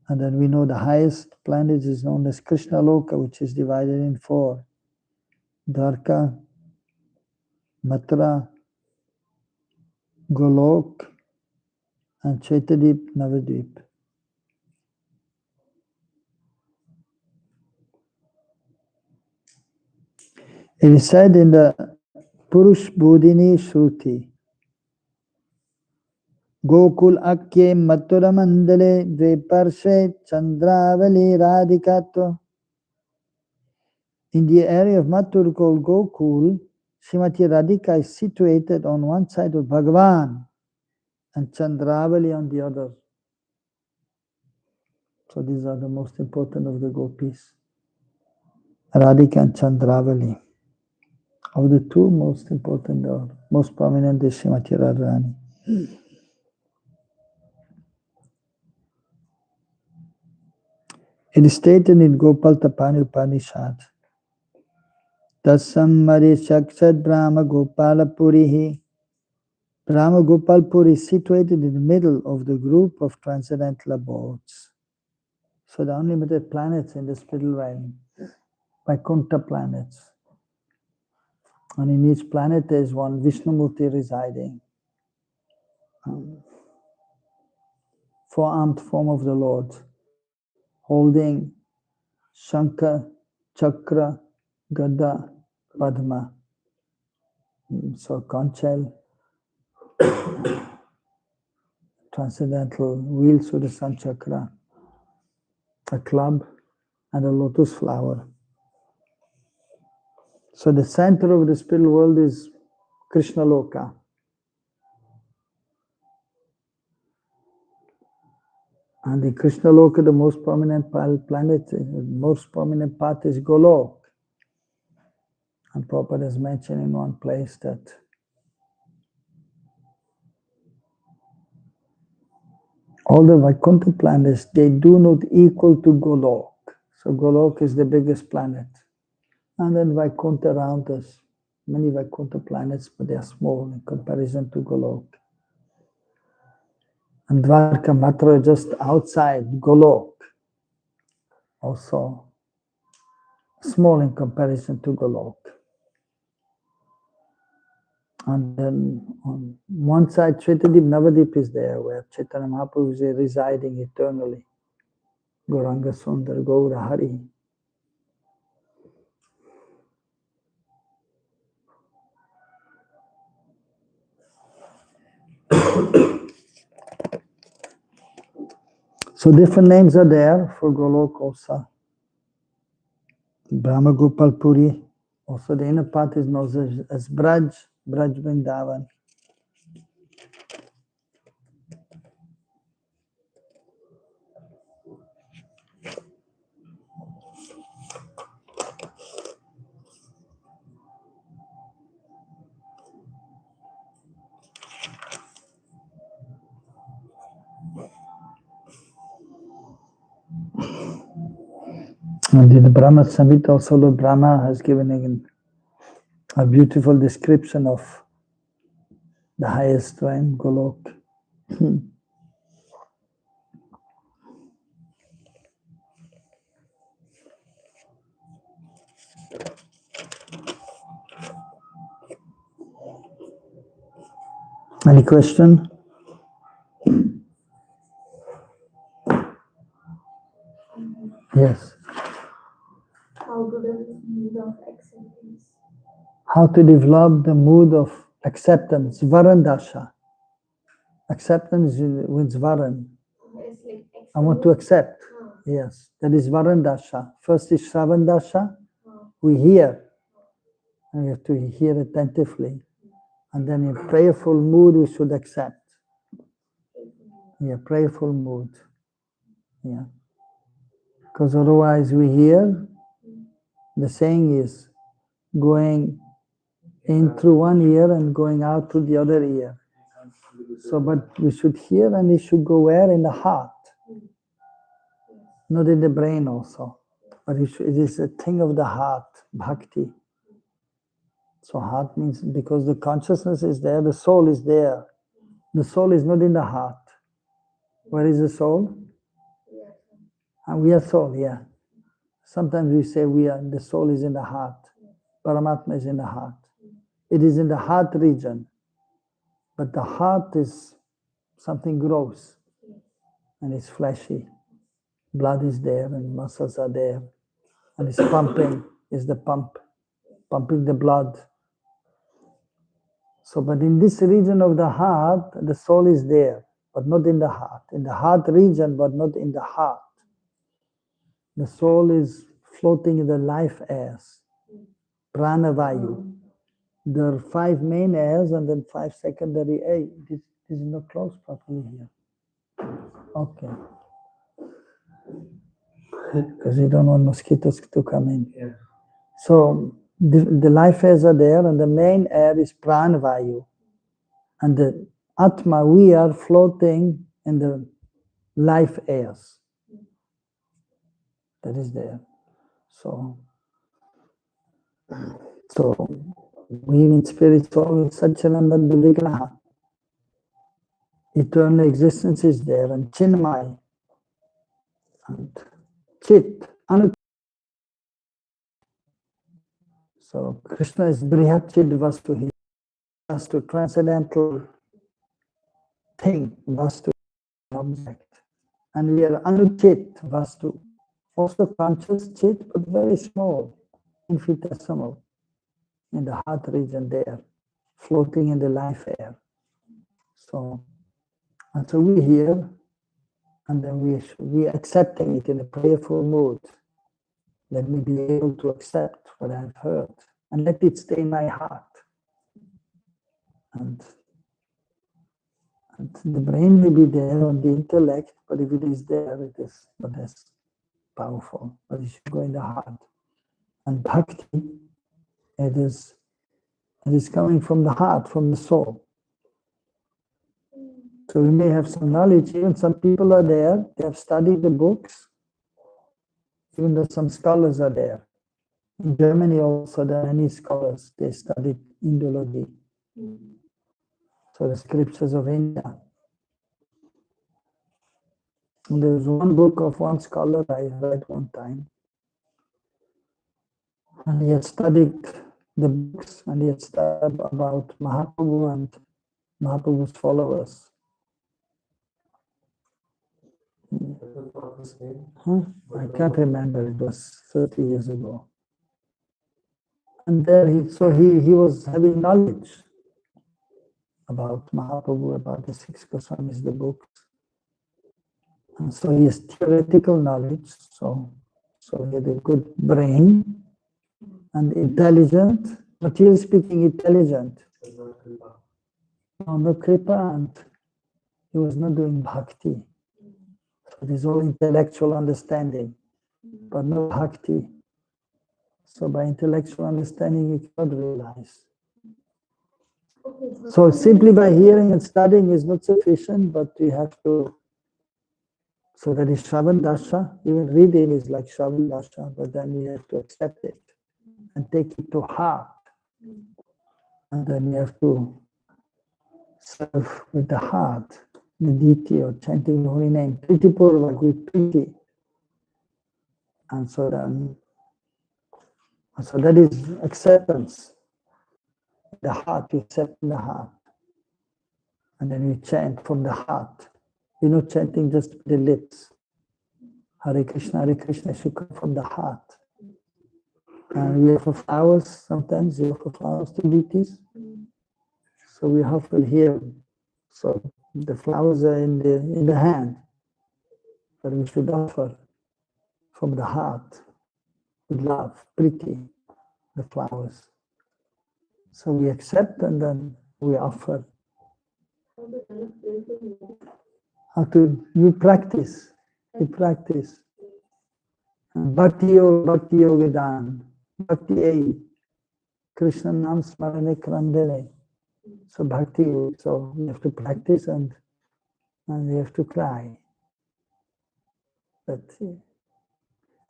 And then we know the highest planet is known as Krishna Loka, which is divided in 4. Dwarka, Mathura, Golok, and Chaitadip, Navadvip. It is said in the Purush Bodhini Shruti, Gokul Akye Mathura Mandale Dveparshe Chandravali Radhikato. In the area of Mathura called Gokul, Srimati Radhika is situated on one side of Bhagavan and Chandravali on the other. So these are the most important of the gopis. Radhika and Chandravali. Of the two, most important or most prominent is Srimati Radharani. It is stated in Gopal Tapani Upanishad, Tasam Mari Shakshad Brahma Gopala Purihi. Brahma Gopal Puri is situated in the middle of the group of transcendental abodes. So the unlimited planets in the spiritual realm, Vaikuntha planets. And in each planet there is one Vishnumurti residing. Four-armed form of the Lord, holding Shankha, Chakra, Gada, Padma. So conch shell, transcendental wheel Sudarshan Chakra, a club, and a lotus flower. So the center of the spiritual world is Krishna Loka. And the Krishna Loka, the most prominent planet, the most prominent part is Golok. And Prabhupada has mentioned in one place that all the Vaikuntha planets, they do not equal to Golok. So Golok is the biggest planet. And then Vaikuntha around us, many Vaikuntha planets, but they are small in comparison to Golok. And Dwarka Mathura just outside Golok, also small in comparison to Golok. And then on one side, Chaitadip Navadip is there, where Chaitanya Mahaprabhu is residing eternally. Gauranga Sundar, Gaura Hari. So different names are there for Golok also. Brahma Gopal Puri, also the inner part is known as Braj, Braj Vrindavan. And in the Brahma Samhita also Lord Brahma has given a beautiful description of the highest realm, Golok. Any question? Yes. How to develop mood of acceptance? How to develop the mood of acceptance, Varandasha. Acceptance means Varan. It's like I want to accept. Yes, that is Varandasha. First is Shravandasha. We hear. And we have to hear attentively. And then in prayerful mood, we should accept. Yeah, prayerful mood. Yeah. Because otherwise we hear, the saying is going in through one ear and going out through the other ear. So, but we should hear and it should go where? In the heart. Not in the brain also. But it is a thing of the heart, bhakti. So heart means because the consciousness is there, the soul is there. The soul is not in the heart. Where is the soul? And we are soul, yeah. Sometimes we say the soul is in the heart. Paramatma is in the heart. It is in the heart region. But the heart is something gross. And it's fleshy. Blood is there and muscles are there. And it's pumping, is the pumping the blood. So, but in this region of the heart, the soul is there, but not in the heart. In the heart region, but not in the heart. The soul is floating in the life airs, pranavayu. There are 5 main airs and then 5 secondary airs. This is not closed properly here. Okay. Because you don't want mosquitoes to come in. Yeah. So the life airs are there and the main air is pranavayu. And the Atma, we are floating in the life airs. That is there. So we in spirit soul Satchidananda Vigraha. Eternal existence is there and Chinmay and Chit. So Krishna is Brihat Chit Vastu. He has to transcendental thing, Vastu, object. And we are Anuchit Vastu. Also conscious Chit, but very small, infinitesimal, in the heart region there, floating in the life air. So we hear, and then we accepting it in a prayerful mood. Let me be able to accept what I've heard, and let it stay in my heart. And the brain may be there on the intellect, but if it is there, it is not as powerful. But it should go in the heart. And bhakti, it is coming from the heart, from the soul. So we may have some knowledge. Even some people are there, they have studied the books, even though some scholars are there. In Germany also there are many scholars, they studied Indology. So the scriptures of India. And there was one book of one scholar I read one time. And he had studied the books and he had studied about Mahaprabhu and Mahaprabhu's followers. I can't remember, it was 30 years ago. And there he was having knowledge about Mahaprabhu, about the 6 Goswamis, the books. And so he has theoretical knowledge, so he had a good brain and intelligent, materially speaking, intelligent. but not kripa. No kripa, and he was not doing bhakti. So it is all intellectual understanding, but no bhakti. So by intellectual understanding, you cannot realize. So simply by hearing and studying is not sufficient, but you have to. So that is Shravan Dasha. Even reading is like Shravan Dasha, but then you have to accept it and take it to heart. And then you have to serve with the heart, the deity or chanting the holy name, Priti Purvak, with Priti. And so then, so that is acceptance. The heart, you accept in the heart. And then you chant from the heart. You're not chanting just with the lips. Hare Krishna, should come from the heart. And we offer flowers, sometimes we offer flowers to deities. So we offer here. So the flowers are in the hand. But we should offer from the heart, with love, pretty, the flowers. So we accept and then we offer. How to, you practice. Bhakti yoga dan, bhakti ei, Krishna nam smarane krandele. So bhakti, so we have to practice and we have to cry. But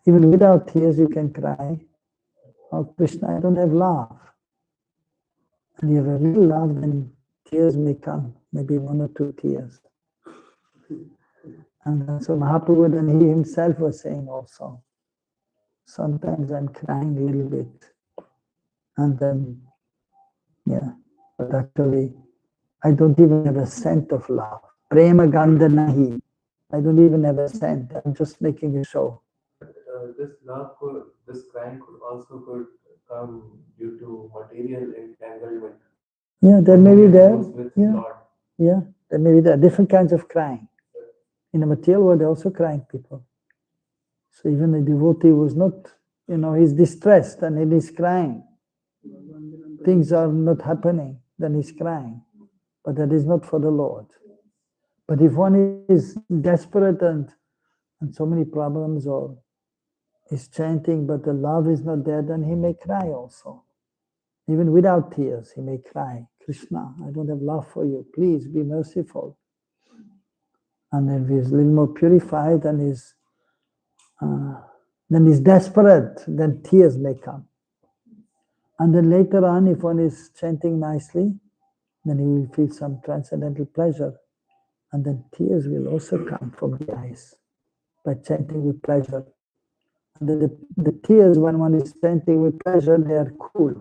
even without tears you can cry. Oh Krishna, I don't have love. And you have a real love, then tears may come, maybe 1 or 2 tears. And so Mahaprabhu, then he himself was saying also, sometimes I'm crying a little bit. And then, but actually, I don't even have a scent of love. Prema gandha nahi. I don't even have a scent. I'm just making a show. This love, this crying could come due to material entanglement. Yeah, there may be there. Yeah. Yeah, there may be there. Different kinds of crying. In the material world, they're also crying people. So even the devotee was not, he's distressed and he is crying. Things are not happening, then he's crying. But that is not for the Lord. But if one is desperate and so many problems, or is chanting, but the love is not there, then he may cry also. Even without tears, he may cry, Krishna, I don't have love for you. Please be merciful. And then if he's a little more purified and then he's desperate, then tears may come. And then later on, if one is chanting nicely, then he will feel some transcendental pleasure. And then tears will also come from the eyes by chanting with pleasure. And then the tears, when one is chanting with pleasure, they are cool.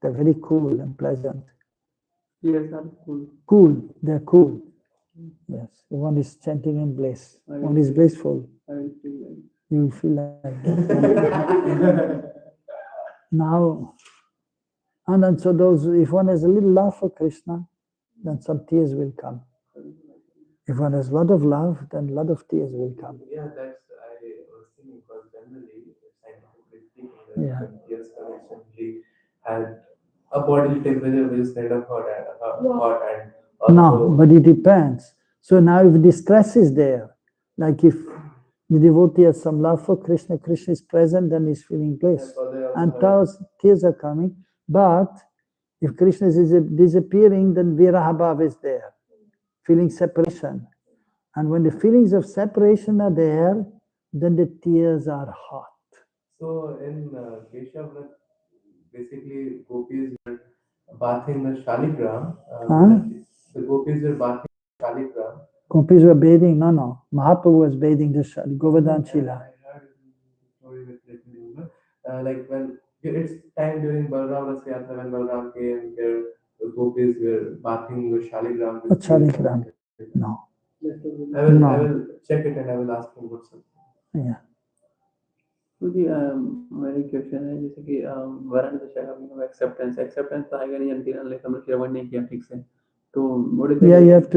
They're very cool and pleasant. Tears are cool. Cool, they're cool. Yes, one is chanting in bliss. One is blissful. I will feel like. You will feel like that. Now, and then so if one has a little love for Krishna, then some tears will come. If one has a lot of love, then a lot of tears will come. Yeah, that's I was thinking, because generally, scientifically speaking, tears essentially had a bodily temperature which is kind of hot and also. No, but it depends. So now if distress is there, like if the devotee has some love for Krishna, Krishna is present, then he's feeling bliss. And tears are coming. But if Krishna is disappearing, then viraha bhava is there, feeling separation. And when the feelings of separation are there, then the tears are hot. So in Keshav, basically gopis were bathing the Shaligram. The gopis were bathing the Shaligram. Gopis were bathing? No. Mahaprabhu was bathing the Govardhan Shila. I heard the story with like when it's time during Balram Ras Yatra, when Balram came here, the gopis were bathing the Shaligram. What Shaligram? No. I will check it and I will ask him what's up. Yeah. मेरी question है जैसे कि वरण दशा acceptance तो आएगा नहीं until unless हम लोग श्रवण नहीं किया ठीक से तो you have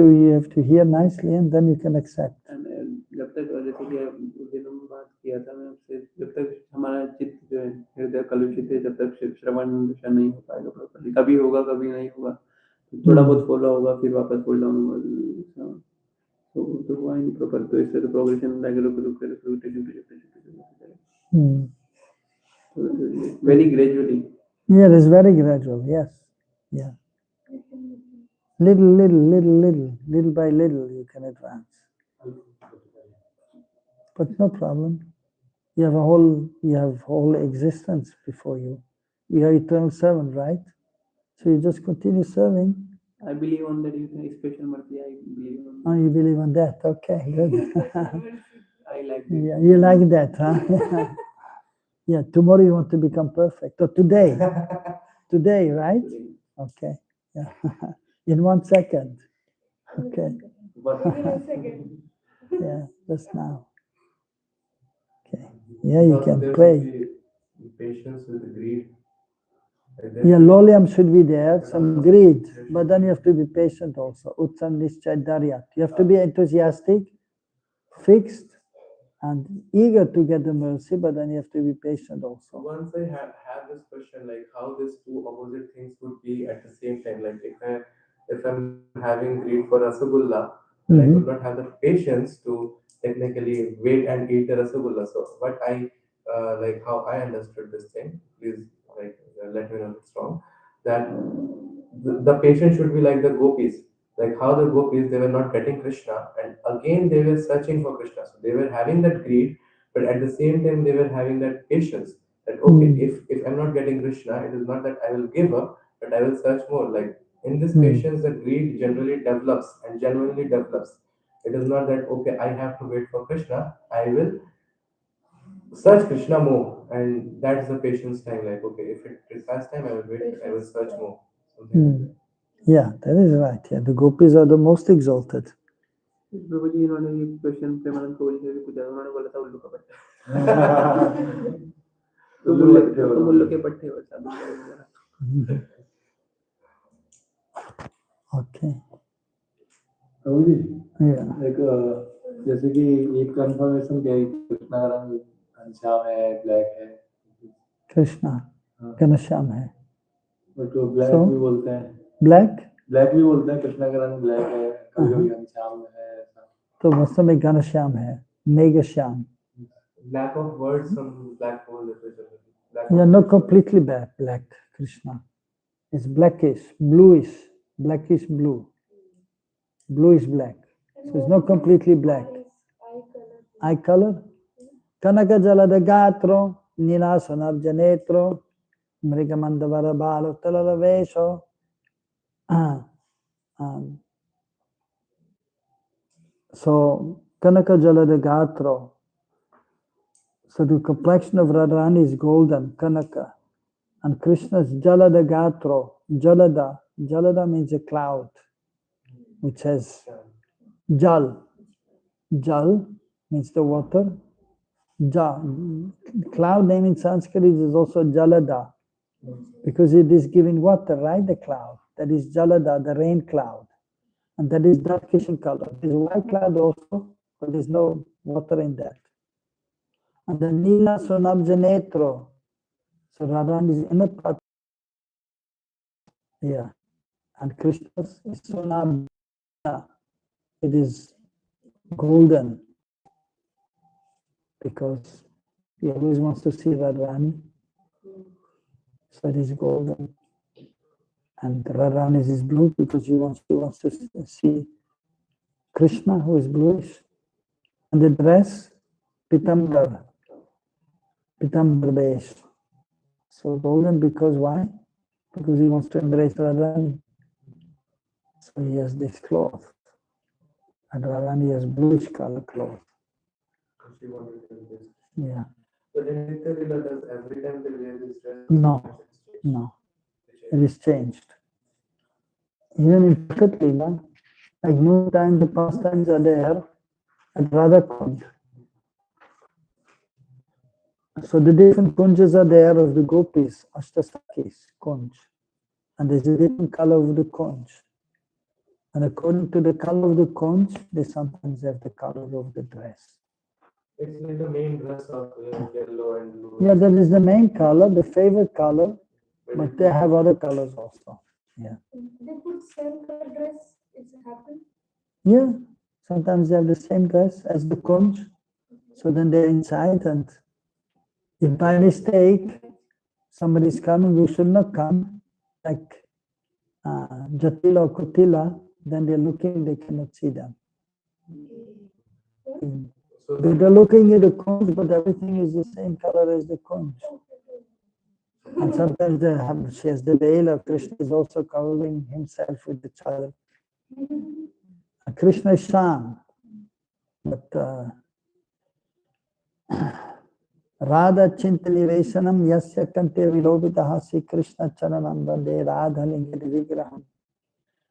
to hear nicely and then you can accept. जब तक जैसे कि उस दिन हम बात किया था मैं आपसे जब तक हमारा चित्त जो है हृदय कलुषित है, जब तक श्रवण दर्शन नहीं हो पाएगा प्रॉपर्ली। कभी होगा, कभी नहीं होगा, थोड़ा बहुत फॉलो होगा, फिर वापस फॉल डाउन होगा। तो हुआ ही नहीं प्रॉपर, तो इससे तो progression very gradually. Yeah, it's very gradual. Yes, yeah. Little by little, you can advance. But no problem. You have whole existence before you. We are eternal servant, right? So you just continue serving. I believe on that. You can special mercy. I believe on that. Oh, you believe on that? Okay, good. I like that. Yeah, you like that, huh? Yeah, tomorrow you want to become perfect. Or today. Today, right? Okay. Yeah. In 1 second. Okay. Yeah, just now. Okay. Yeah, you can There pray. should be patience with greed. Yeah, lolium should be there, some greed, but then you have to be patient also. Utsam nischay daryat. You have to be enthusiastic, fixed, and eager to get the mercy, but then you have to be patient also. Once I had this question, like how these two opposite things would be at the same time. Like if I'm having greed for rasagulla, I would not have the patience to technically wait and eat the rasagulla. So what I like how I understood this thing, please let me know if it's wrong. That the patient should be like the gopis, like how the gopis they were not getting Krishna, and again they were searching for Krishna. So they were having that greed, but at the same time they were having that patience. That okay, if I'm not getting Krishna, it is not that I will give up, but I will search more. Like in this patience, the greed generally develops and genuinely develops. It is not that okay, I have to wait for Krishna. I will search Krishna more, and that's the patience time. Like okay, if it requires time, I will wait, but I will search more. Something like that. Yeah, that is right. Yeah, the gopis are the most exalted. प्रभु जी इन्होंने ये question Premanand को जी से पूछा, उन्होंने बोला था उल्लू का पट्टा। तो उल्लू के पट्टे हो सब। Okay. प्रभु जी Yeah. एक जैसे कि एक कंफर्मेशन क्या है, कृष्णा का रंग घनश्याम है, ब्लैक है, Krishna, घनश्याम है. बट वो ब्लैक So? भी बोलते हैं, Black? ब्लैक भी बोलते हैं, कृष्णा का रंग ब्लैक है, कभी कभी घनश्याम है ऐसा। तो वास्तव में घनश्याम है, Meghshyam. Lack of words, some black hole literature. Yeah, not completely black, Krishna. It's blackish, bluish, blackish blue. Blue is black. So it's not completely black. Eye color? Kanaka jalada gatro, nilasana janetro, mrigamandavara balo talavesho. So Kanaka jalada gatro. So the complexion of Radharani is golden, Kanaka. And Krishna's Jalada Gatro, Jalada. Jalada means a cloud, which has Jal. Jal means the water. Cloud name in Sanskrit is also Jalada, because it is giving water, right? The cloud. That is Jalada, the rain cloud. And that is darkish in color. There is a white cloud also, but there is no water in that. And the Nila Sonabjanetro. So Radhan is inner part. Yeah. And Krishna's is Sonabjana. It is golden, because he always wants to see Radharani. So it is golden. And Radharani is blue because he wants to see Krishna, who is bluish. And the dress, Pitambar beige. So golden because why? Because he wants to embrace Radharani. So he has this cloth. And Radharani has bluish color cloth. She wanted to do this. Yeah. But in Nitya Lila, does every time they wear this dress? No. It is changed. Even in Prakat Lila, like no time the pastimes are there at Radha Kunj. So the different kunjas are there of the gopis, Ashtasakis, Kunj. And there's a different color of the Kunj. And according to the color of the Kunj, they sometimes have the color of the dress. It's like the main dress of yellow and blue. Yeah, that is the main color, the favorite color, but they have other colors also. Yeah. They put same color dress. It's happened. Yeah, sometimes they have the same dress as the conch. So then they're inside, and if by mistake somebody's coming, you should not come, like Jatila or Kutila, then they're looking, they cannot see them. So They're looking at the conch, but everything is the same color as the conch. And sometimes she has the veil, or Krishna is also covering himself with the child. And Krishna is Sham, but Radha Chintali Vesanam Yasya Kante Vilobitaha Sri Krishna Charanam Vande Radha Lingati Vigraham.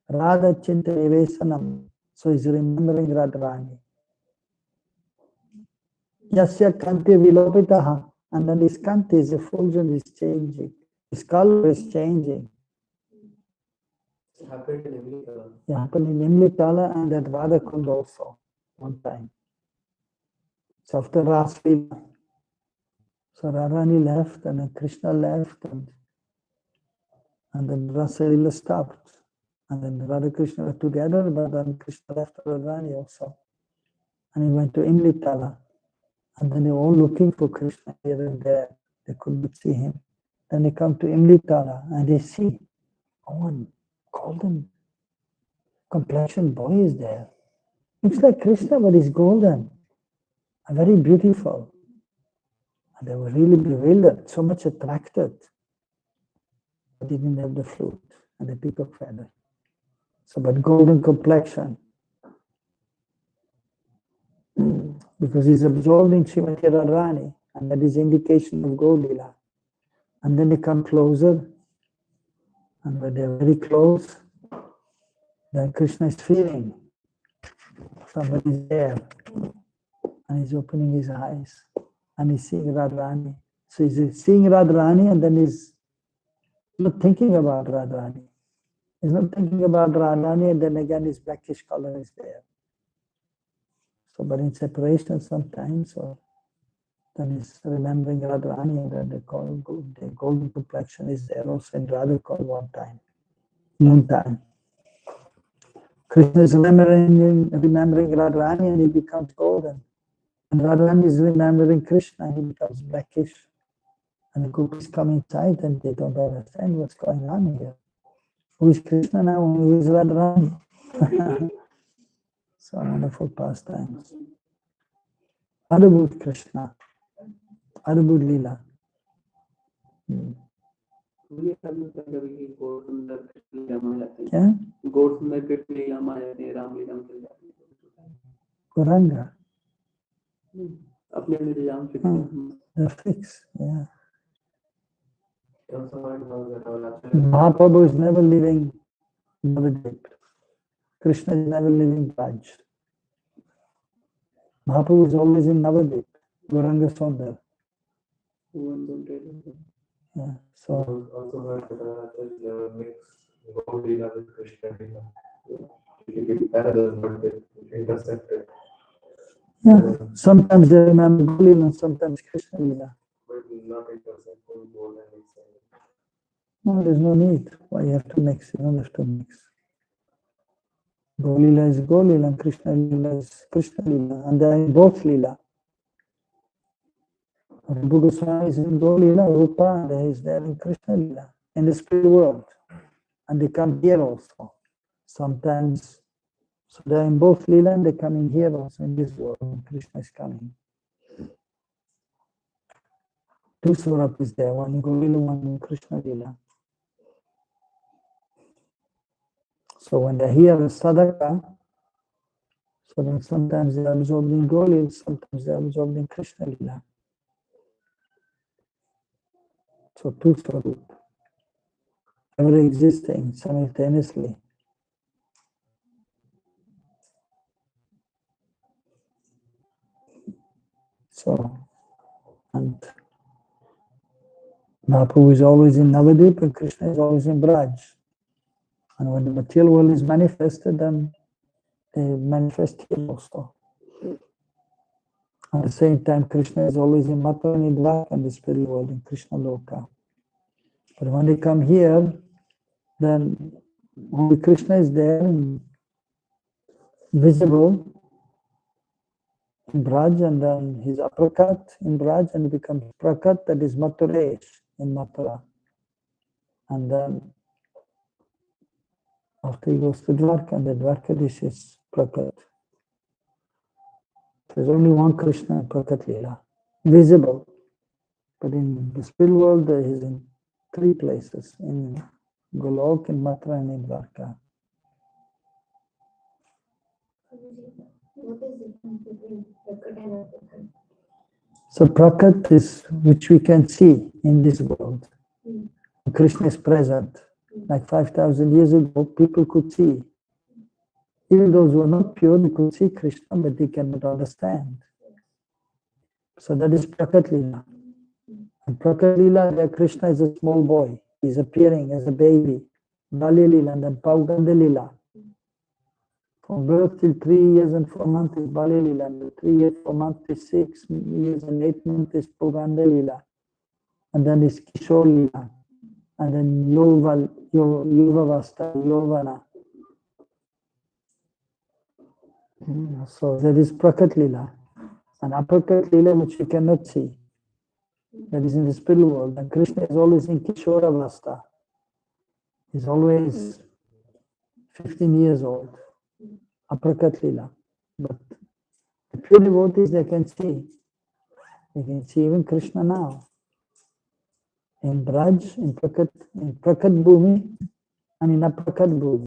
Radha Chintali Vesanam, so he's remembering Radharani. Yasya Kante Vilobitaha, and then his Kante, his effulgence is changing, his color is changing. it happened in America. It happened in Imlitala and at Radhakund also, one time. So after Rasleela, so Radharani left and then Krishna left and then Rasalila stopped. And then Radha Krishna were together, but then Krishna left Radharani also. And he went to Imlitala. And then they were all looking for Krishna here and there. They couldn't see him. Then they come to Imlitala and they see, one golden complexion boy is there. Looks like Krishna, but he's golden and very beautiful. And they were really bewildered, so much attracted. But he didn't have the flute and the peacock feather. So, but golden complexion. Because he's absorbed in Srimati Radharani, and that is indication of Gaudila. And then they come closer, and when they're very close, then Krishna is feeling somebody is there, and he's opening his eyes, and he's seeing Radharani. So he's seeing Radharani, and then he's not thinking about Radharani. He's not thinking about Radharani, and then again his blackish color is there. So, but in separation sometimes, or then he's remembering Radharani, and then the golden complexion is there also in Radhakund one time. Krishna is remembering Radharani and he becomes golden. And Radharani is remembering Krishna and he becomes blackish. And the gopis come inside and they don't understand what's going on here. Who is Krishna now? Who is Radharani? So wonderful pastimes. Adabhut Krishna. Adabhut Leela. मुझे समझ में कभी कि गौर सुंदर कृष्ण लीला में जाते हैं क्या? गौर सुंदर कृष्ण लीला में जाते हैं राम लीला में चले जाते हैं Kuranga. अपने अपने लीला में चले जाते हैं They're fixed. Yeah. You also heard about that all after Mahaprabhu is never leaving Navadvip. Krishna is never leaving Raj. Mahaprabhu is always in Navadvip. Gauranga Sundar. Yeah. So also heard that mix Gaur Leela with Krishna Leela. It is parallel, but it intersected. yeah, sometimes they remember Gaulila and sometimes Krishna Lila. But not intersecting both and mixing. No, there's no need. Why you have to mix? You don't have to mix. Gaulila is Gaulila and Krishna Lila is Krishna Lila, and they are in both Lila. Rupa Goswami is in Gaulila, Rupa, and he is there in Krishna Lila, in the spirit world. And they come here also. Sometimes, so they are in both Lila and they come in here also in this world when Krishna is coming. Two Swarup is there, one in Gaulila, one in Krishna Lila. So when they hear Sadaka, so then sometimes they are absorbed in Gaulila, sometimes they are absorbed in Krishna Lila. So two Swarup, ever existing simultaneously. So, and Mahaprabhu is always in Navadvip and Krishna is always in Braj. And when the material world is manifested, then they manifest here also. At the same time, Krishna is always in Mathura and in Dwarka, in the spiritual world, in Krishna Loka. But when they come here, then only Krishna is there, visible in Braj, and then he's Aprakat in Braj, and he becomes Prakat, that is Mathuresh in Mathura. And then after he goes to Dwarka, and the Dwarkadish is Prakat. There's only one Krishna in Prakat Leela, visible. But in the spiritual world, he's in three places, in Golok, in Mathura, and in Dwarka. What is the difference between Prakat and Aprakat? So Prakat is which we can see in this world. Krishna is present. Like 5,000 years ago, people could see. Even those who are not pure, they could see Krishna, but they cannot understand. So that is Prakat Leela. And Prakat Leela, where Krishna is a small boy. He's appearing as a baby. Balya Leela, and then Pauganda Leela. From birth till 3 years and 4 months is Balya Leela, and 3 years, 4 months is 6 years and 8 months is Pauganda Leela. And then is Kishore Leela. And then Yuvavasta, Yovana. So there is Prakat Leela. And Aprakat Leela, which we cannot see. That is in the spiritual world. And Krishna is always in Kishoravasta. He's always 15 years old. Aprakat Leela. But the pure devotees, they can see. They can see even Krishna now. In Braj, in Prakat Bhumi, and in Aprakat Bhumi.